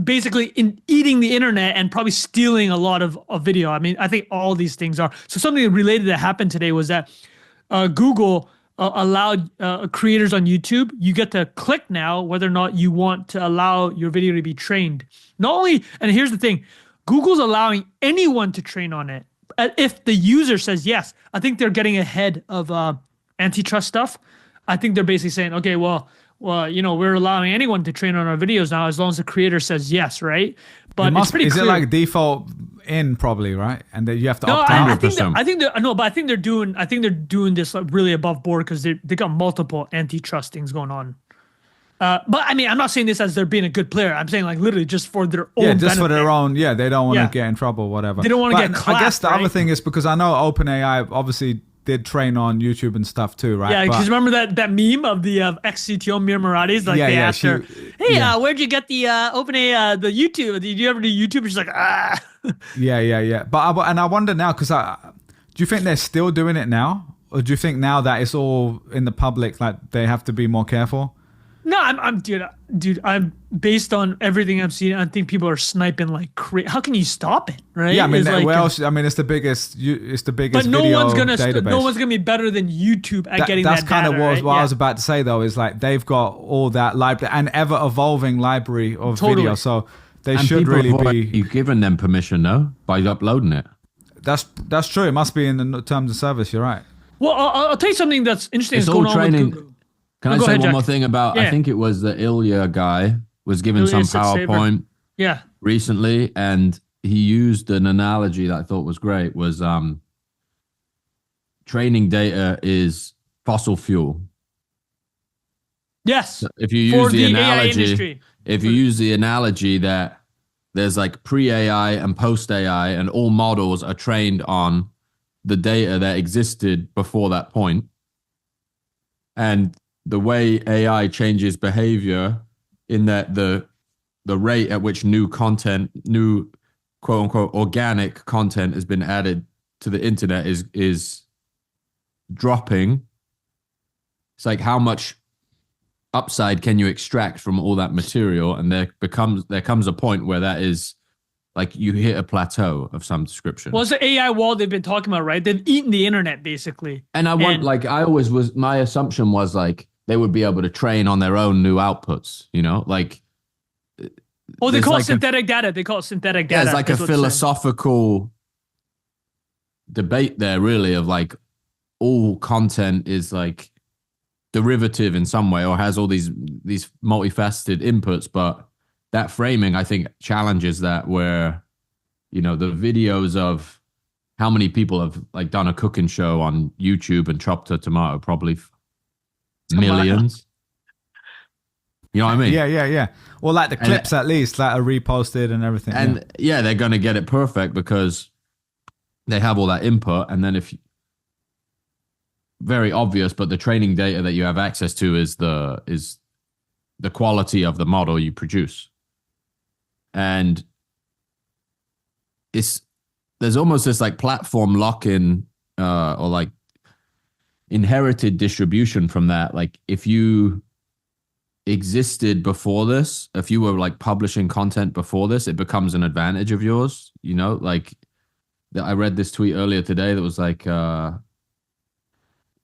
Speaker 2: basically in eating the internet and probably stealing a lot of video. I mean, I think all these things are. So something related that happened today was that Google allowed creators on YouTube, you get to click now whether or not you want to allow your video to be trained. Not only, and here's the thing, Google's allowing anyone to train on it. If the user says yes, I think they're getting ahead of antitrust stuff. I think they're basically saying, okay, well, we're allowing anyone to train on our videos now as long as the creator says yes, right? But it's pretty clear.
Speaker 3: Is it like default in probably, right? And that you have to
Speaker 2: no,
Speaker 3: opt out.
Speaker 2: I think they're doing this like really above board because they got multiple antitrust things going on. But I mean, I'm not saying this as they're being a good player. I'm saying like literally just for their own.
Speaker 3: Yeah, just
Speaker 2: benefit.
Speaker 3: for their own. Yeah, they don't want to get in trouble, whatever.
Speaker 2: They don't want to get clapped,
Speaker 3: I guess the
Speaker 2: right?
Speaker 3: other thing is because I know OpenAI obviously did train on YouTube and stuff too, right?
Speaker 2: Yeah, because remember that meme of the ex-CTO Mir Murati's? Like they asked her, hey, where'd you get the OpenAI, the YouTube? Did you ever do YouTube? She's like, ah.
Speaker 3: Yeah. But I wonder now, because do you think they're still doing it now? Or do you think now that it's all in the public, like they have to be more careful?
Speaker 2: No, dude, I'm based on everything I've seen. I think people are sniping like crazy. How can you stop it, right?
Speaker 3: Yeah, I mean, it's the biggest. But
Speaker 2: no
Speaker 3: video
Speaker 2: one's gonna
Speaker 3: database.
Speaker 2: No one's gonna be better than YouTube at getting that.
Speaker 3: That's kind of
Speaker 2: data,
Speaker 3: what
Speaker 2: right?
Speaker 3: I was about to say though. Is like they've got all that library and ever evolving library of video, so they should really be.
Speaker 1: You've given them permission, no, by uploading it.
Speaker 3: That's true. It must be in the terms of service. You're right.
Speaker 2: Well, I'll tell you something that's interesting.
Speaker 1: It's
Speaker 2: going
Speaker 1: all
Speaker 2: on
Speaker 1: training.
Speaker 2: with Google.
Speaker 1: Can I say one more thing about? I think it was the Ilya guy was given some PowerPoint. Recently, and he used an analogy that I thought was great. Was training data is fossil fuel.
Speaker 2: Yes.
Speaker 1: So if you use the analogy that there's like pre-AI and post-AI, and all models are trained on the data that existed before that point, and the way AI changes behavior in that the rate at which new content, new quote unquote organic content has been added to the internet is dropping. It's like how much upside can you extract from all that material? And there comes a point where that is like you hit a plateau of some description.
Speaker 2: Well, it's the AI wall they've been talking about, right? They've eaten the internet basically.
Speaker 1: And my assumption was like they would be able to train on their own new outputs, like.
Speaker 2: Oh, they call it synthetic data. They call it synthetic data.
Speaker 1: Yeah, it's like a philosophical debate there, really, of like all content is like derivative in some way or has all these multifaceted inputs, but that framing, I think, challenges that where, the videos of how many people have like done a cooking show on YouTube and chopped a tomato, probably millions. You know what I mean?
Speaker 3: Yeah. Well, like the clips at least that are reposted and everything.
Speaker 1: And they're going to get it perfect because they have all that input. And then very obvious, but the training data that you have access to is the quality of the model you produce. And there's almost this like platform lock-in or like inherited distribution from that. Like if you existed before this, if you were like publishing content before this, it becomes an advantage of yours. Like I read this tweet earlier today that was like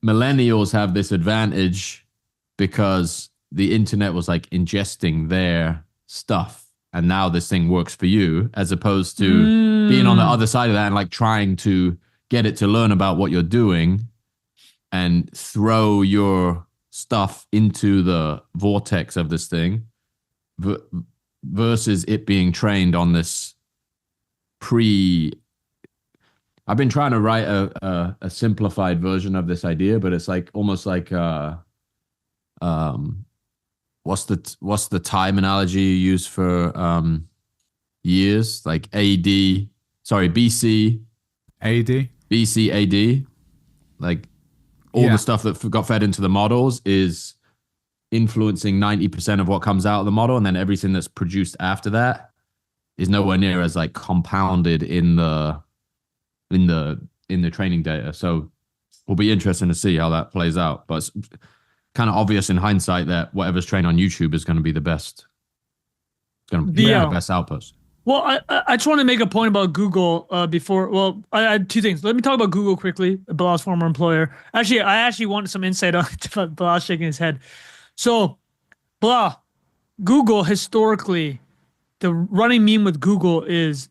Speaker 1: millennials have this advantage because the internet was like ingesting their stuff, and now this thing works for you, as opposed to being on the other side of that and like trying to get it to learn about what you're doing and throw your stuff into the vortex of this thing versus it being trained on this I've been trying to write a simplified version of this idea, but it's like almost like what's the time analogy you use for years, like BC,
Speaker 3: AD.
Speaker 1: BCAD, like all the stuff that got fed into the models is influencing 90% of what comes out of the model, and then everything that's produced after that is nowhere near as like compounded in the training data. So will be interesting to see how that plays out. But it's kind of obvious in hindsight that whatever's trained on YouTube is going to be the best. It's going to be the best outputs.
Speaker 2: Well, I just want to make a point about Google before. Well, I had two things. Let me talk about Google quickly. Bilal's former employer. Actually, I actually wanted some insight on Bilal shaking his head. So, Bilal, Google historically, the running meme with Google is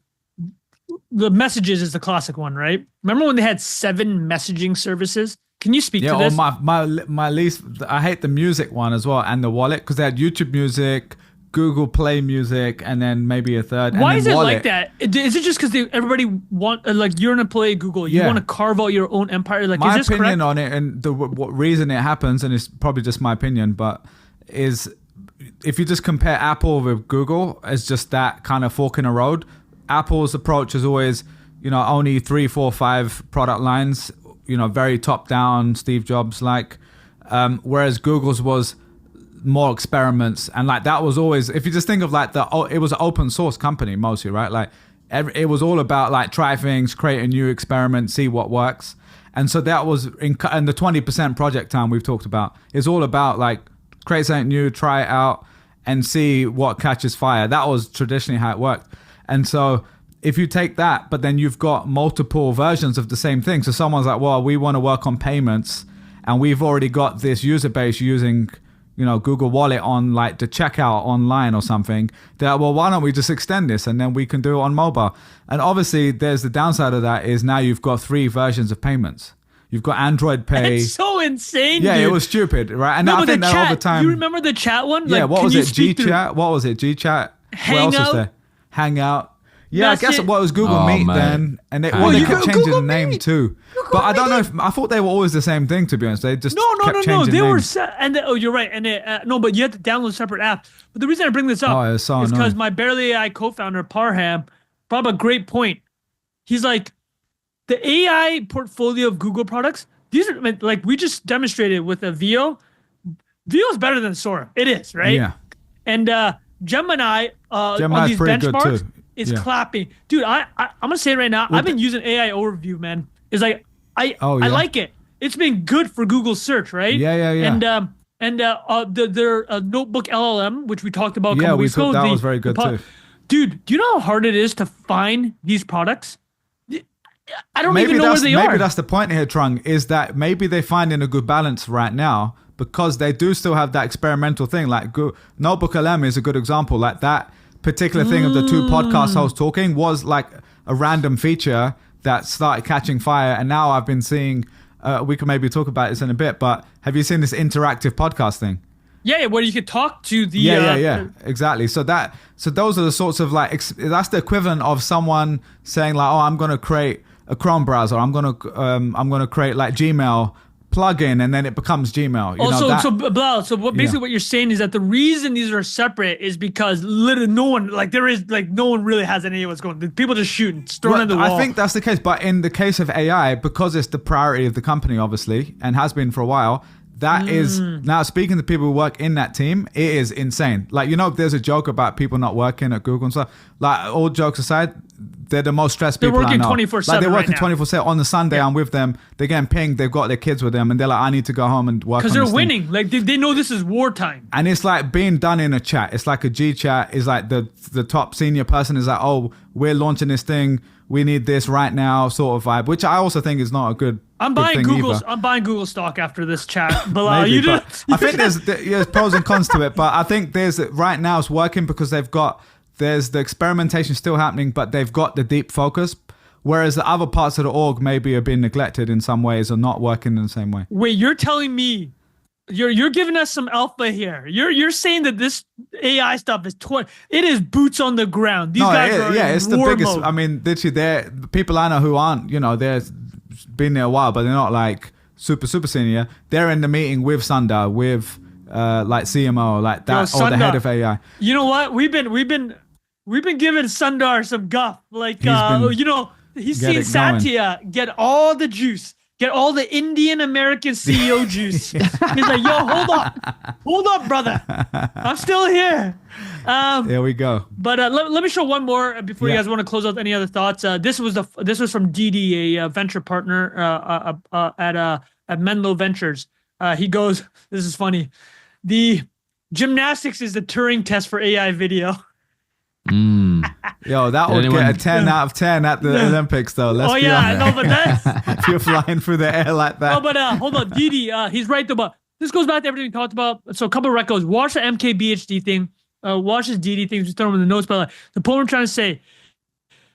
Speaker 2: the messages is the classic one, right? Remember when they had 7 messaging services? Can you speak to this?
Speaker 3: Yeah, my least, I hate the music one as well, and the wallet, because they had YouTube Music, Google Play Music, and then maybe a third.
Speaker 2: Why is it like that? Is it just because everybody want, like, you're gonna play Google, you want to carve out your own empire? Like,
Speaker 3: my
Speaker 2: is this
Speaker 3: opinion
Speaker 2: correct?
Speaker 3: on it, and the what reason it happens, and it's probably just my opinion, but is if you just compare Apple with Google as just that kind of fork in the road, Apple's approach is always, only 3, 4, 5 product lines, very top down, Steve Jobs like, whereas Google's was more experiments, and like that was always, if you just think of like it was an open source company mostly, right? Like it was all about like try things, create a new experiment, see what works. And so that was and the 20% project time we've talked about is all about like create something new, try it out, and see what catches fire. That was traditionally how it worked. And so if you take that, but then you've got multiple versions of the same thing. So someone's like, well, we want to work on payments, and we've already got this user base using Google Wallet on like the checkout online or something. They're like, well, why don't we just extend this and then we can do it on mobile? And obviously there's the downside of that is now you've got 3 versions of payments. You've got Android Pay.
Speaker 2: It's so insane,
Speaker 3: Yeah,
Speaker 2: dude.
Speaker 3: It was stupid, right? And
Speaker 2: no,
Speaker 3: I think that
Speaker 2: chat,
Speaker 3: over time.
Speaker 2: You remember the chat one?
Speaker 3: Yeah,
Speaker 2: like,
Speaker 3: what was it? GChat? What was it? GChat? What else was there? Hangout. Yeah, I guess what was Google Meet then, and they kept changing the name too. But I don't know if I thought they were always the same thing. To be honest, they just kept changing
Speaker 2: They
Speaker 3: names.
Speaker 2: were you're right. And no, but you had to download a separate app. But the reason I bring this up is because my Barely AI co-founder Parham brought up a great point. He's like, the AI portfolio of Google products. These are like we just demonstrated with a VO. VO is better than Sora. It is, right?
Speaker 3: Yeah.
Speaker 2: And Gemini on these benchmarks is clapping. Dude, I'm gonna say it right now. I've been using AI Overview, man. It's like I like it. It's been good for Google search, right?
Speaker 3: Yeah.
Speaker 2: And their notebook LLM, which we talked about a couple weeks ago.
Speaker 3: That was very good too.
Speaker 2: Dude, do you know how hard it is to find these products? I don't even know where they are.
Speaker 3: Maybe that's the point here, Trung, is that maybe they're finding a good balance right now because they do still have that experimental thing. Like Notebook LM is a good example. Like that particular thing of the 2 podcast hosts talking was like a random feature that started catching fire. And now I've been seeing, we can maybe talk about this in a bit, but have you seen this interactive podcast thing?
Speaker 2: Yeah, where you could talk to the
Speaker 3: exactly. So those are the sorts of like that's the equivalent of someone saying like, oh, I'm going to create a Chrome browser. I'm going to create like Gmail plugin, and then it becomes Gmail.
Speaker 2: Basically what you're saying is that the reason these are separate is because literally no one really has any idea what's going on. People just shooting, it's thrown at the wall.
Speaker 3: I think that's the case, but in the case of AI, because it's the priority of the company, obviously, and has been for a while. That is now speaking to people who work in that team, it is insane. Like, there's a joke about people not working at Google and stuff. Like, all jokes aside, they're the most stressed people I know.
Speaker 2: They're working 24/7.
Speaker 3: Like, they're working
Speaker 2: right
Speaker 3: 24/7. On the Sunday, I'm with them. They're getting pinged. They've got their kids with them, and they're like, I need to go home and work.
Speaker 2: Because they're winning. Like they know this is wartime.
Speaker 3: And it's like being done in a chat. It's like a G chat. Is like the top senior person is like, oh, we're launching this thing. We need this right now, sort of vibe. Which I also think is not a good.
Speaker 2: I'm buying Google stock after this chat. But
Speaker 3: Maybe, I think there's pros and cons to it. But I think right now it's working because there's the experimentation still happening, but they've got the deep focus. Whereas the other parts of the org maybe have been neglected in some ways or not working in the same way.
Speaker 2: Wait, you're telling me you're giving us some alpha here. You're saying that this AI stuff is it is boots on the ground. These guys are
Speaker 3: it's the biggest. Mode. I mean, literally, they're people I know who aren't. They're been there a while, but they're not like super senior. They're in the meeting with Sundar, with like CMO, like that, or the head of AI.
Speaker 2: You know what? We've been we've been giving Sundar some guff. Like,
Speaker 3: He's
Speaker 2: you know, he's
Speaker 3: get
Speaker 2: seen
Speaker 3: it going.
Speaker 2: Satya get all the juice, get all the Indian American CEO juice. He's like, yo, hold up, brother. I'm still here.
Speaker 3: There we go.
Speaker 2: But let me show one more before you
Speaker 3: Yeah.
Speaker 2: guys want to close out any other thoughts. This was from Didi, a venture partner at Menlo Ventures. He goes, this is funny. The gymnastics is the Turing test for AI video.
Speaker 3: Yo, that would get a 10 out of 10 at the Olympics, though. Let's
Speaker 2: Oh
Speaker 3: be
Speaker 2: yeah, I
Speaker 3: honest.
Speaker 2: know, but that's
Speaker 3: If you're flying through the air like that.
Speaker 2: no, but hold on, Didi. He's right though. But this goes back to everything we talked about. So a couple of recos. Watch the MKBHD thing. Watch this Didi thing. Just throw them in the notes. But the point I'm trying to say,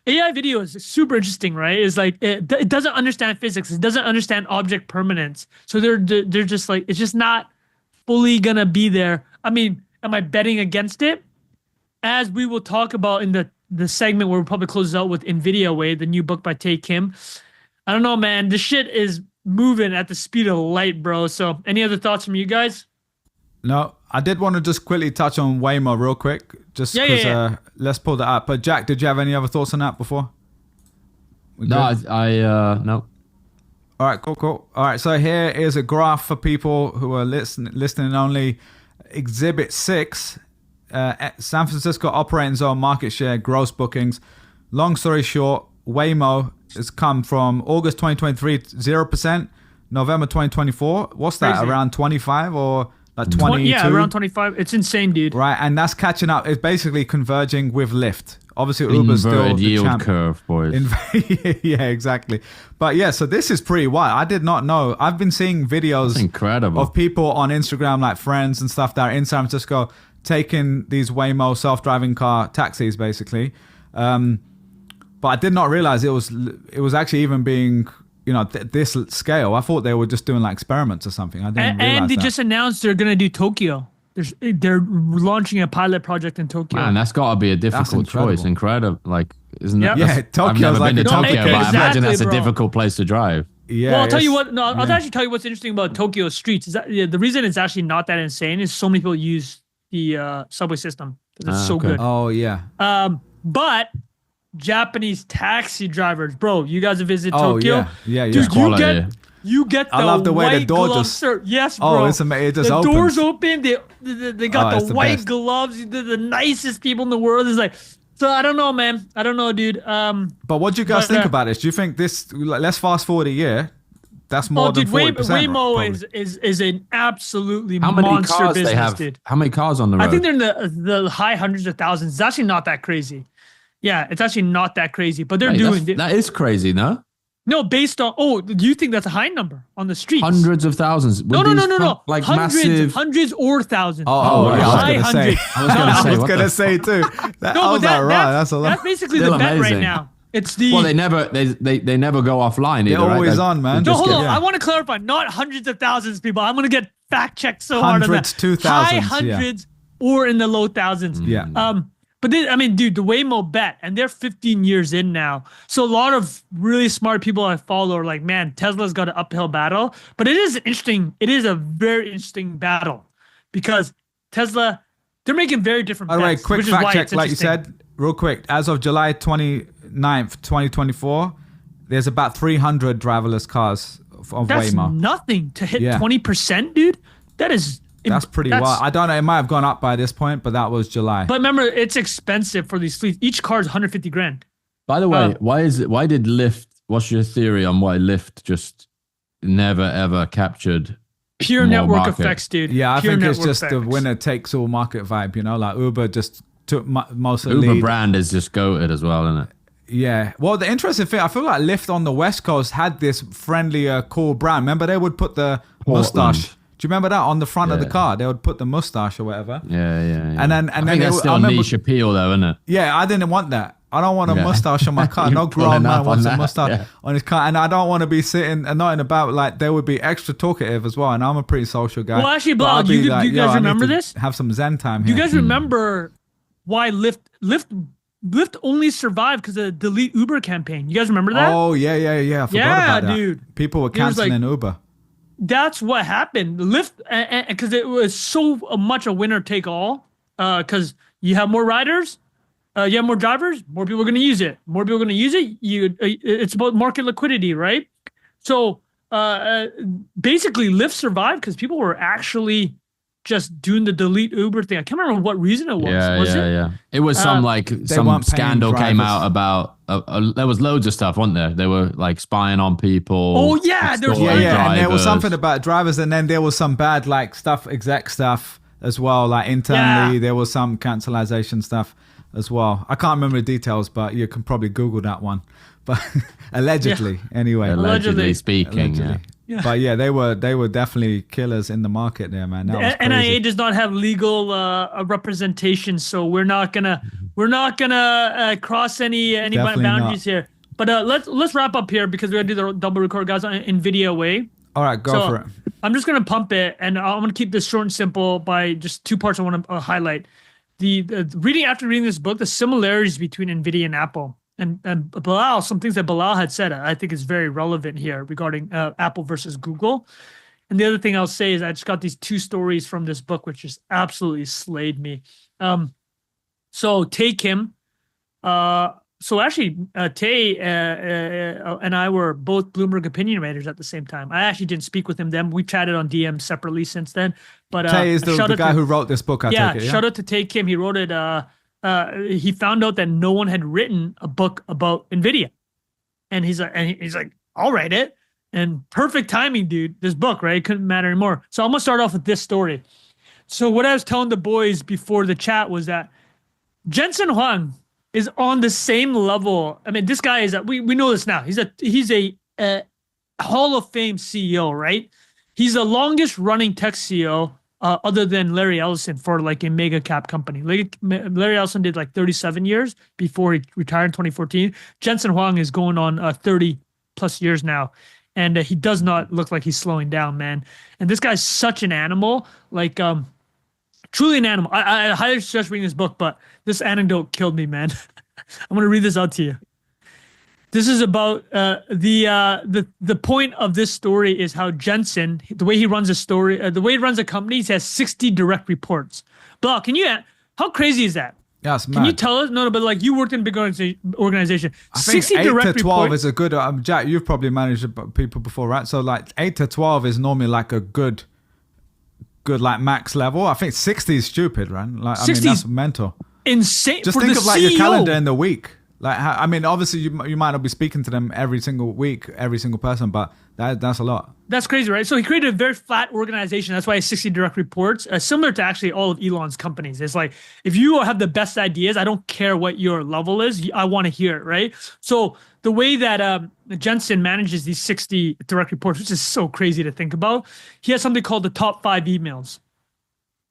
Speaker 2: AI video is super interesting, right? It's like it doesn't understand physics. It doesn't understand object permanence. So they're just like, it's just not fully gonna be there. I mean, am I betting against it? As we will talk about in the segment where we'll probably close out with NVIDIA Way, the new book by Tae Kim. I don't know, man. The shit is moving at the speed of light, bro. So any other thoughts from you guys?
Speaker 3: No, I did want to just quickly touch on Waymo real quick, just because let's pull that up. But Jack, did you have any other thoughts on that before?
Speaker 1: No, no.
Speaker 3: All right, cool. All right, so here is a graph for people who are listening only. Exhibit 6, San Francisco operating zone market share, gross bookings. Long story short, Waymo has come from August 2023, 0%, November 2024. What's that,
Speaker 2: Crazy.
Speaker 3: around 25 or like 22?
Speaker 2: Yeah, around 25. It's insane, dude.
Speaker 3: Right, and that's catching up. It's basically converging with Lyft. Obviously, Uber's still
Speaker 1: Inverted
Speaker 3: the
Speaker 1: yield
Speaker 3: champ.
Speaker 1: curve, boys.
Speaker 3: Yeah, exactly. But yeah, so this is pretty wild. I did not know. I've been seeing videos
Speaker 1: That's incredible.
Speaker 3: of people on Instagram, like friends and stuff that are in San Francisco, taking these Waymo self-driving car taxis, basically. But I did not realize it was actually even being, this scale. I thought they were just doing like experiments or something. I didn't realize
Speaker 2: And they
Speaker 3: that.
Speaker 2: just announced they're gonna do Tokyo. They're launching a pilot project in Tokyo.
Speaker 1: Man, that's got to be a difficult
Speaker 3: incredible.
Speaker 1: choice. Incredible. Like, isn't
Speaker 2: Yep.
Speaker 1: it?
Speaker 3: Yeah,
Speaker 1: I've
Speaker 3: Tokyo's
Speaker 1: never
Speaker 3: like
Speaker 1: been to
Speaker 3: a-
Speaker 1: Tokyo,
Speaker 2: No,
Speaker 1: but I imagine that's
Speaker 2: exactly,
Speaker 1: a
Speaker 2: bro.
Speaker 1: difficult place to drive.
Speaker 3: Yeah,
Speaker 2: Well, I'll tell you
Speaker 3: it's-
Speaker 2: what. No, I'll actually tell you what's interesting about Tokyo streets. Is that the reason it's actually not that insane is so many people use the subway system because it's so
Speaker 1: okay.
Speaker 2: good.
Speaker 3: Oh yeah.
Speaker 2: But Japanese taxi drivers, bro, you guys have visited
Speaker 3: Oh
Speaker 2: Tokyo.
Speaker 3: yeah.
Speaker 2: Dude,
Speaker 1: Quality.
Speaker 2: you get the
Speaker 3: I love the way the
Speaker 2: white
Speaker 3: door
Speaker 2: glove
Speaker 3: just-
Speaker 2: ser- Yes,
Speaker 3: Oh,
Speaker 2: bro.
Speaker 3: it's amazing. It just
Speaker 2: the
Speaker 3: opens.
Speaker 2: doors open. They got
Speaker 3: it's
Speaker 2: the
Speaker 3: the
Speaker 2: white
Speaker 3: best.
Speaker 2: gloves. They're the nicest people in the world. It's like, so I don't know, man. I don't know, dude.
Speaker 3: But what do you guys
Speaker 2: But,
Speaker 3: think about this? Do you think this? Let's fast forward a year. That's more
Speaker 2: Oh,
Speaker 3: than
Speaker 2: dude,
Speaker 3: 40%.
Speaker 2: Waymo
Speaker 3: probably.
Speaker 2: is an absolutely
Speaker 1: How many
Speaker 2: monster
Speaker 1: cars
Speaker 2: business,
Speaker 1: they have?
Speaker 2: dude.
Speaker 1: How many cars on the road?
Speaker 2: I think they're in the high hundreds of thousands. It's actually not that crazy. Yeah, it's actually not that crazy. But they're
Speaker 1: Hey,
Speaker 2: doing
Speaker 1: that is crazy, no?
Speaker 2: no based on. Oh, do you think that's a high number on the streets?
Speaker 1: Hundreds of thousands.
Speaker 2: No,
Speaker 1: With
Speaker 2: no,
Speaker 1: these
Speaker 2: no.
Speaker 1: Like
Speaker 2: hundreds,
Speaker 1: massive.
Speaker 2: hundreds or thousands.
Speaker 3: Oh, yeah,
Speaker 2: high
Speaker 3: I was gonna say.
Speaker 2: hundreds.
Speaker 1: I was gonna
Speaker 3: I
Speaker 1: say,
Speaker 3: was
Speaker 1: what
Speaker 3: gonna
Speaker 1: the
Speaker 3: say too. That, I was like, right, that's a lot.
Speaker 2: That's basically
Speaker 1: Still
Speaker 2: the bet right
Speaker 1: amazing.
Speaker 2: now. It's the.
Speaker 1: Well, they never go offline either.
Speaker 3: They're
Speaker 1: right?
Speaker 3: always
Speaker 1: They-
Speaker 3: on, man.
Speaker 1: they
Speaker 2: no,
Speaker 1: just
Speaker 2: hold
Speaker 1: get-
Speaker 2: on.
Speaker 3: yeah.
Speaker 2: I want to clarify. Not hundreds of thousands of people. I'm gonna get fact checked so hard on that.
Speaker 3: Hundreds to
Speaker 2: High
Speaker 3: thousands, yeah.
Speaker 2: hundreds or in the low thousands.
Speaker 3: Yeah.
Speaker 2: But then, I mean, dude, the Waymo bet, and they're 15 years in now. So a lot of really smart people I follow are like, man, Tesla's got an uphill battle. But it is interesting. It is a very interesting battle because Tesla, they're making very different
Speaker 3: By the way,
Speaker 2: bets.
Speaker 3: quick
Speaker 2: which is why
Speaker 3: fact check,
Speaker 2: it's
Speaker 3: like you
Speaker 2: interesting.
Speaker 3: said, real quick. As of July 29th, 2024, there's about 300 driverless cars of
Speaker 2: That's
Speaker 3: Waymo.
Speaker 2: nothing to hit
Speaker 3: Yeah.
Speaker 2: 20%, dude. That is.
Speaker 3: That's pretty wild. I don't know. It might have gone up by this point, but that was July.
Speaker 2: But remember, it's expensive for these fleets. Each car is 150 grand.
Speaker 1: By the way, why did Lyft? What's your theory on why Lyft just never ever captured
Speaker 2: Pure
Speaker 1: more
Speaker 2: network
Speaker 1: market?
Speaker 2: effects, dude.
Speaker 3: yeah, I
Speaker 2: Pure
Speaker 3: think it's
Speaker 2: network
Speaker 3: just the
Speaker 2: effects.
Speaker 3: winner takes all market vibe. Like Uber just took most of the
Speaker 1: Uber
Speaker 3: lead.
Speaker 1: brand is just goated as well, isn't it?
Speaker 3: Yeah. Well, the interesting thing, I feel like Lyft on the West Coast had this friendlier, cool brand. Remember, they would put the mustache. Do you remember that on the front of the
Speaker 1: Yeah.
Speaker 3: car? They would put the mustache or whatever.
Speaker 1: Yeah.
Speaker 3: And then
Speaker 1: I
Speaker 3: they
Speaker 1: think that's
Speaker 3: would-
Speaker 1: still
Speaker 3: I
Speaker 1: a
Speaker 3: remember-
Speaker 1: niche appeal, though, isn't it?
Speaker 3: Yeah, I didn't want that. I don't want a
Speaker 1: Yeah.
Speaker 3: mustache on my car.
Speaker 1: You're
Speaker 3: No grown
Speaker 1: pulling
Speaker 3: man
Speaker 1: up
Speaker 3: wants
Speaker 1: on
Speaker 3: a
Speaker 1: that,
Speaker 3: mustache
Speaker 1: yeah.
Speaker 3: on his car, and I don't want to be sitting and not about like they would be extra talkative as well. And I'm a pretty social guy.
Speaker 2: Well, actually,
Speaker 3: But
Speaker 2: Bilal,
Speaker 3: I'll
Speaker 2: do you
Speaker 3: be like,
Speaker 2: guys
Speaker 3: "Yo, I need
Speaker 2: remember
Speaker 3: to
Speaker 2: this?
Speaker 3: Have some Zen time
Speaker 2: Do
Speaker 3: here.
Speaker 2: you guys remember why Lyft only survived because of the delete Uber campaign? You guys remember that?
Speaker 3: Oh yeah. I forgot
Speaker 2: Yeah,
Speaker 3: about that.
Speaker 2: dude.
Speaker 3: People were
Speaker 2: It was like-
Speaker 3: canceling Uber.
Speaker 2: That's what happened. Lyft, because it was so much a winner take all, because you have more riders, you have more drivers, more people are going to use it. More people are going to use it. It's about market liquidity, right? So basically, Lyft survived because people were actually just doing the delete Uber thing. I can't remember what reason it was.
Speaker 1: Yeah. It was some scandal came out about. There was loads of stuff, wasn't there? They were like spying on people.
Speaker 2: Oh yeah, there was
Speaker 3: and there was something about drivers, and then there was some bad like stuff, exec stuff as well. Like internally, there was some cancellation stuff as well. I can't remember the details, but you can probably Google that one. But allegedly, anyway.
Speaker 1: Allegedly speaking. Yeah.
Speaker 2: Yeah.
Speaker 3: But yeah, they were definitely killers in the market there, man. That was crazy.
Speaker 2: NIA does not have legal representation, so we're not gonna cross any boundaries here. But let's wrap up here because we're gonna do the double record, guys, on NVIDIA way.
Speaker 3: All right, go for it.
Speaker 2: I'm just gonna pump it, and I'm gonna keep this short and simple by just two parts I want to highlight. After reading this book, the similarities between NVIDIA and Apple. And Bilal, some things that Bilal had said, I think is very relevant here regarding Apple versus Google. And the other thing I'll say is I just got these two stories from this book, which just absolutely slayed me. So Tay Kim. Tay and I were both Bloomberg opinion writers at the same time. I actually didn't speak with him then. We chatted on DM separately since then. But
Speaker 3: Tay is the guy who wrote this book, I take it.
Speaker 2: Shout out to Tay Kim. He wrote it. He found out that no one had written a book about NVIDIA. And he's like, I'll write it. And perfect timing, dude. This book, right? It couldn't matter anymore. So I'm going to start off with this story. So what I was telling the boys before the chat was that Jensen Huang is on the same level. I mean, this guy is, we know this now. He's a Hall of Fame CEO, right? He's the longest running tech CEO other than Larry Ellison for like a mega cap company. Larry Ellison did like 37 years before he retired in 2014. Jensen Huang is going on 30 plus years now. And he does not look like he's slowing down, man. And this guy's such an animal, like truly an animal. I highly suggest reading this book, but this anecdote killed me, man. I'm going to read this out to you. This is about the point of this story is how Jensen, the way he runs the way he runs a company, he has 60 direct reports. But how crazy is that?
Speaker 3: Yes,
Speaker 2: Can you tell us? No, but like you worked in a big organization.
Speaker 3: I think 8 to 12 is a good, Jack, you've probably managed people before, right? So like 8 to 12 is normally like a good like max level. I think 60 is stupid, right? Like, I mean, that's mental.
Speaker 2: Insane.
Speaker 3: Just think of like your calendar in the week. Like, I mean, obviously you might not be speaking to them every single week, every single person, but that's a lot.
Speaker 2: That's crazy, right? So he created a very flat organization. That's why he has 60 direct reports, similar to actually all of Elon's companies. It's like, if you have the best ideas, I don't care what your level is. I want to hear it, right? So the way that Jensen manages these 60 direct reports, which is so crazy to think about, he has something called the top 5 emails.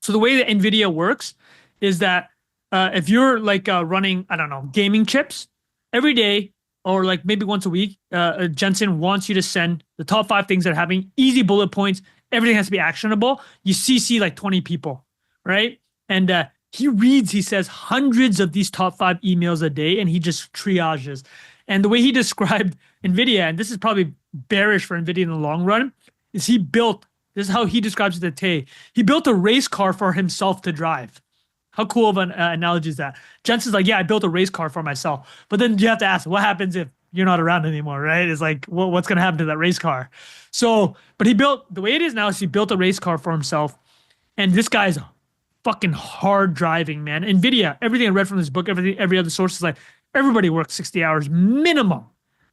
Speaker 2: So the way that NVIDIA works is that if you're like running, I don't know, gaming chips, every day or like maybe once a week, Jensen wants you to send the top 5 things that are having easy bullet points. Everything has to be actionable. You CC like 20 people, right? And he says hundreds of these top 5 emails a day, and he just triages. And the way he described NVIDIA, and this is probably bearish for NVIDIA in the long run, is this is how he describes it to Tay. He built a race car for himself to drive. How cool of an analogy is that? Jensen's like, yeah, I built a race car for myself. But then you have to ask, what happens if you're not around anymore, right? It's like, what's going to happen to that race car? So, but the way it is now is he built a race car for himself. And this guy's fucking hard driving, man. NVIDIA, everything I read from this book, every other source is like, everybody works 60 hours minimum,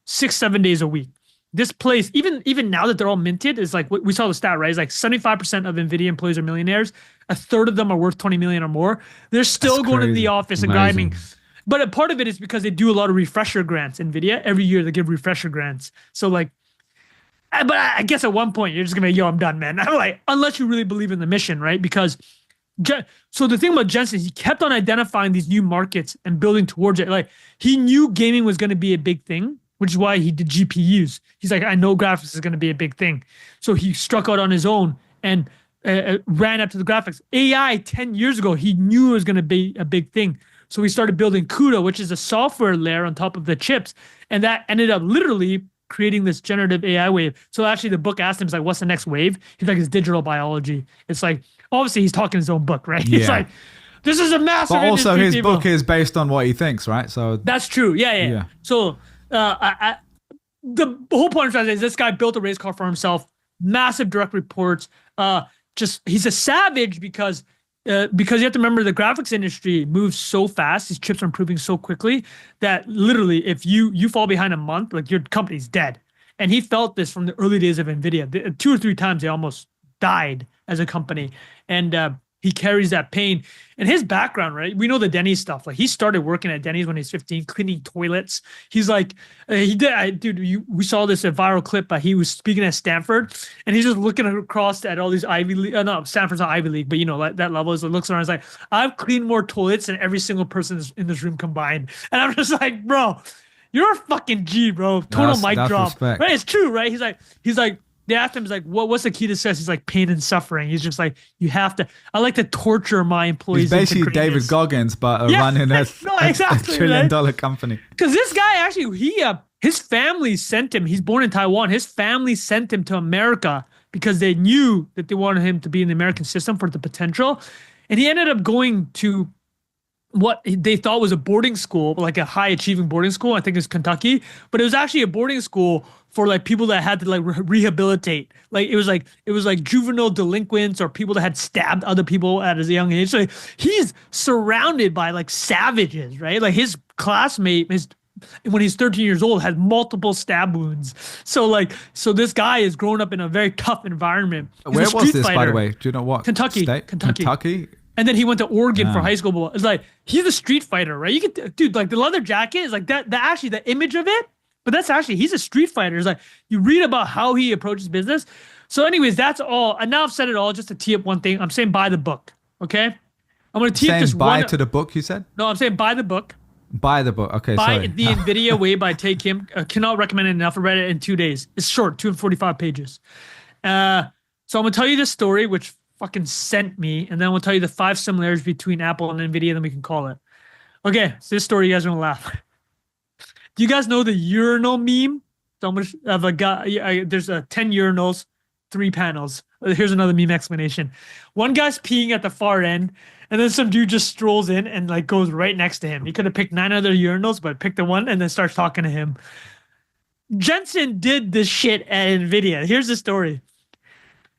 Speaker 2: 6-7 days a week. This place, even now that they're all minted, is like, we saw the stat, right? It's like 75% of NVIDIA employees are millionaires. A third of them are worth 20 million or more. They're still going to the office and grinding. But a part of it is because they do a lot of refresher grants. NVIDIA, every year they give refresher grants. So like, but I guess at one point you're just gonna, I'm done, man. I'm like, unless you really believe in the mission, right? Because so the thing about Jensen is he kept on identifying these new markets and building towards it. Like he knew gaming was going to be a big thing, which is why he did GPUs. He's like, I know graphics is going to be a big thing. So he struck out on his own and ran up to the graphics. AI 10 years ago, he knew it was going to be a big thing. So he started building CUDA, which is a software layer on top of the chips. And that ended up literally creating this generative AI wave. So actually the book asked him, like, what's the next wave? He's like, it's digital biology. It's like, obviously he's talking his own book, right?
Speaker 3: Yeah.
Speaker 2: It's like, This is a massive.
Speaker 3: But also, his
Speaker 2: people.
Speaker 3: book is based on what he thinks, right? So
Speaker 2: that's true. Yeah. So, the whole point of it is this guy built a race car for himself. Massive direct reports. He's a savage because you have to remember the graphics industry moves so fast. These chips are improving so quickly that literally, if you fall behind a month, like your company's dead. And he felt this from the early days of NVIDIA. 2 or 3 times they almost died as a company, and he carries that pain. And his background, right? We know the Denny's stuff. Like he started working at Denny's when he was 15, cleaning toilets. He's like, we saw this viral clip. He was speaking at Stanford, and he's just looking across at all these Ivy League. No, Stanford's not Ivy League, but that level is. It looks around. He's like, I've cleaned more toilets than every single person in this room combined. And I'm just like, bro, you're a fucking G, bro. Total mic drop.
Speaker 3: Respect.
Speaker 2: Right? It's true, right? He's like. They asked him, he's like, what's the key to success? He's like, pain and suffering. He's just like, I like to torture my employees.
Speaker 3: He's basically David Goggins, but running a $1 trillion company.
Speaker 2: Because this guy actually, his family sent him, he's born in Taiwan. His family sent him to America because they knew that they wanted him to be in the American system for the potential. And he ended up going to what they thought was a boarding school, like a high achieving boarding school. I think it's Kentucky, but it was actually a boarding school for like people that had to like rehabilitate. Like it was like juvenile delinquents or people that had stabbed other people at a young age. So he's surrounded by like savages, right? Like his classmate, when he's 13 years old, had multiple stab wounds. So this guy is growing up in a very tough environment.
Speaker 3: Where was this, by the way? Do you know what?
Speaker 2: Kentucky.
Speaker 3: State? Kentucky.
Speaker 2: And then he went to Oregon for high school. But it's like, he's a street fighter, right? Like the leather jacket is like that. Actually, the image of it, but that's actually, he's a street fighter. It's like, you read about how he approaches business. So anyways, that's all. And now I've said it all just to tee up one thing. I'm saying buy the book, okay? I'm going to tee up this
Speaker 3: buy to the book, you said?
Speaker 2: No, I'm saying buy the book.
Speaker 3: Buy the book. Okay,
Speaker 2: buy
Speaker 3: sorry.
Speaker 2: The NVIDIA Way by Tay Kim. Cannot recommend it enough. I read it in 2 days. It's short, 245 pages. So I'm going to tell you this story, which fucking sent me, and then we'll tell you the 5 similarities between Apple and NVIDIA, then we can call it. Okay, so this story, you guys are gonna laugh. Do you guys know the urinal meme? So much of a guy, there's 10 urinals, 3 panels. Here's another meme explanation. One guy's peeing at the far end, and then some dude just strolls in and like goes right next to him. He could have picked 9 other urinals, but picked the one and then starts talking to him. Jensen did this shit at NVIDIA. Here's the story.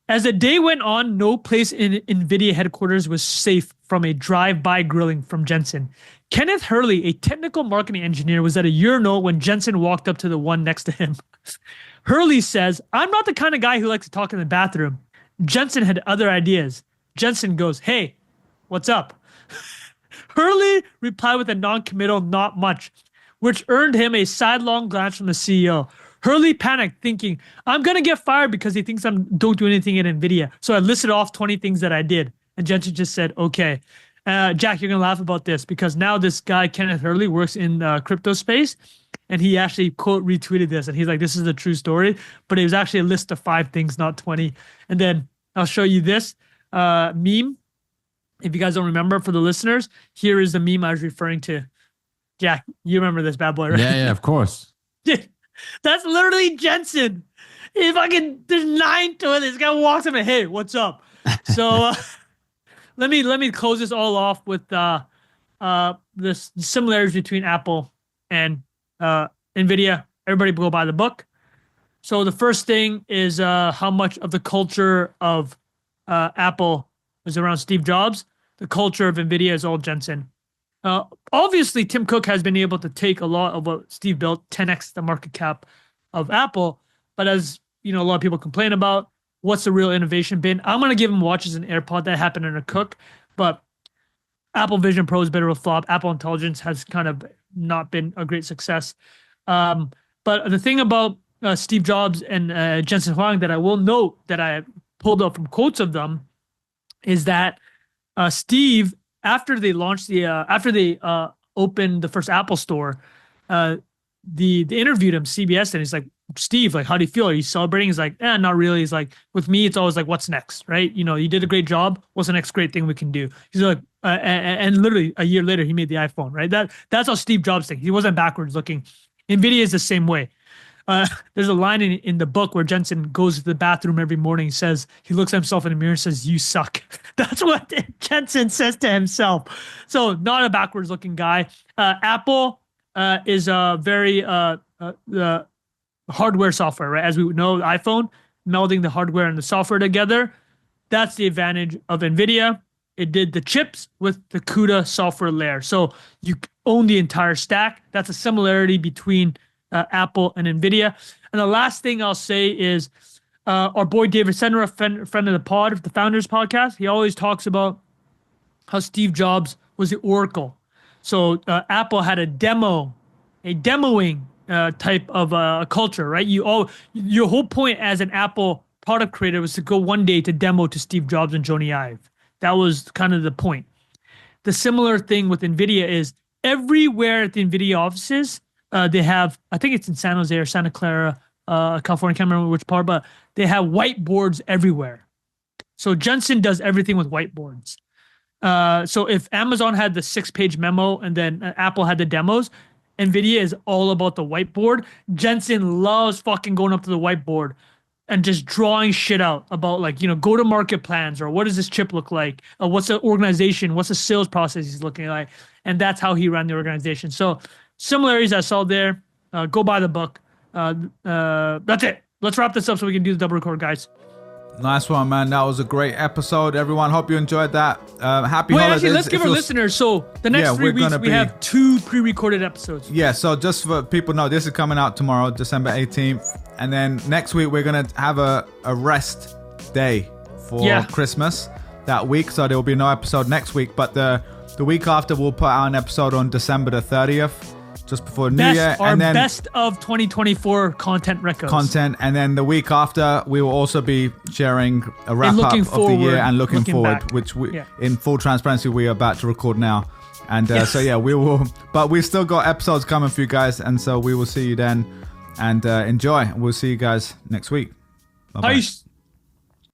Speaker 2: As the day went on, no place in NVIDIA headquarters was safe from a drive-by grilling from Jensen. Kenneth Hurley, a technical marketing engineer, was at a urinal when Jensen walked up to the one next to him. Hurley says, I'm not the kind of guy who likes to talk in the bathroom. Jensen had other ideas. Jensen goes, hey, what's up? Hurley replied with a non-committal not much, which earned him a sidelong glance from the CEO. Hurley panicked, thinking, I'm going to get fired because he thinks I don't do anything at NVIDIA. So I listed off 20 things that I did. And Jensen just said, okay. Jack, you're going to laugh about this because now this guy, Kenneth Hurley, works in crypto space. And he actually, quote, retweeted this. And he's like, this is a true story. But it was actually a list of 5 things, not 20. And then I'll show you this meme. If you guys don't remember, for the listeners, here is the meme I was referring to. Jack, you remember this bad boy, right?
Speaker 1: Yeah, of course.
Speaker 2: That's literally Jensen. There's 9 to it. This guy walks up and, hey, what's up? So let me close this all off with the similarities between Apple and NVIDIA. Everybody go buy the book. So the first thing is how much of the culture of Apple is around Steve Jobs. The culture of NVIDIA is all Jensen. Obviously, Tim Cook has been able to take a lot of what Steve built, 10x the market cap of Apple. But as you know, a lot of people complain about, what's the real innovation been? I'm going to give him watches and AirPod. That happened under Cook. But Apple Vision Pro is a bit of a flop. Apple Intelligence has kind of not been a great success. But the thing about Steve Jobs and Jensen Huang that I will note that I pulled up from quotes of them is that Steve, after they launched opened the first Apple store, they interviewed him, CBS, and he's like, Steve, like, how do you feel? Are you celebrating? He's like, not really. He's like, with me, it's always like, what's next, right? You know, you did a great job. What's the next great thing we can do? He's like, and literally a year later, he made the iPhone, right? That's how Steve Jobs thinks. He wasn't backwards looking. NVIDIA is the same way. There's a line in the book where Jensen goes to the bathroom every morning, says he looks at himself in the mirror and says, "You suck." That's what Jensen says to himself. So not a backwards looking guy. Apple is a very hardware software, right? As we know, the iPhone, melding the hardware and the software together. That's the advantage of NVIDIA. It did the chips with the CUDA software layer. So you own the entire stack. That's a similarity between Apple and NVIDIA. And the last thing I'll say is our boy David Senra, friend of the pod, the Founders Podcast, he always talks about how Steve Jobs was the Oracle. So Apple had a demoing type of culture, right? Your whole point as an Apple product creator was to go one day to demo to Steve Jobs and Jony Ive. That was kind of the point. The similar thing with NVIDIA is everywhere at the NVIDIA offices, they have, I think it's in San Jose or Santa Clara, California, I can't remember which part, but they have whiteboards everywhere. So Jensen does everything with whiteboards. So if Amazon had the 6-page memo and then Apple had the demos, NVIDIA is all about the whiteboard. Jensen loves fucking going up to the whiteboard and just drawing shit out about, like, go-to-market plans, or what does this chip look like? What's the organization? What's the sales process he's looking like? And that's how he ran the organization. So similarities I saw there. Go buy the book. That's it. Let's wrap this up so we can do the double record, guys.
Speaker 3: Nice one, man. That was a great episode. Everyone, hope you enjoyed that. Happy holidays.
Speaker 2: Actually, let's give our listeners. So the next 3 weeks, we have 2 pre-recorded episodes.
Speaker 3: Yeah, so just for people know, this is coming out tomorrow, December 18th. And then next week, we're going to have a rest day for Christmas that week. So there will be no episode next week. But the week after, we'll put out an episode on December the 30th. Just before New Year.
Speaker 2: And then best of 2024 content records.
Speaker 3: And then the week after, we will also be sharing a wrap-up of the year and looking forward, back. Which we, in full transparency, we are about to record now. And so, yeah, we will. But we've still got episodes coming for you guys. And so we will see you then. And enjoy. We'll see you guys next week. Bye-bye.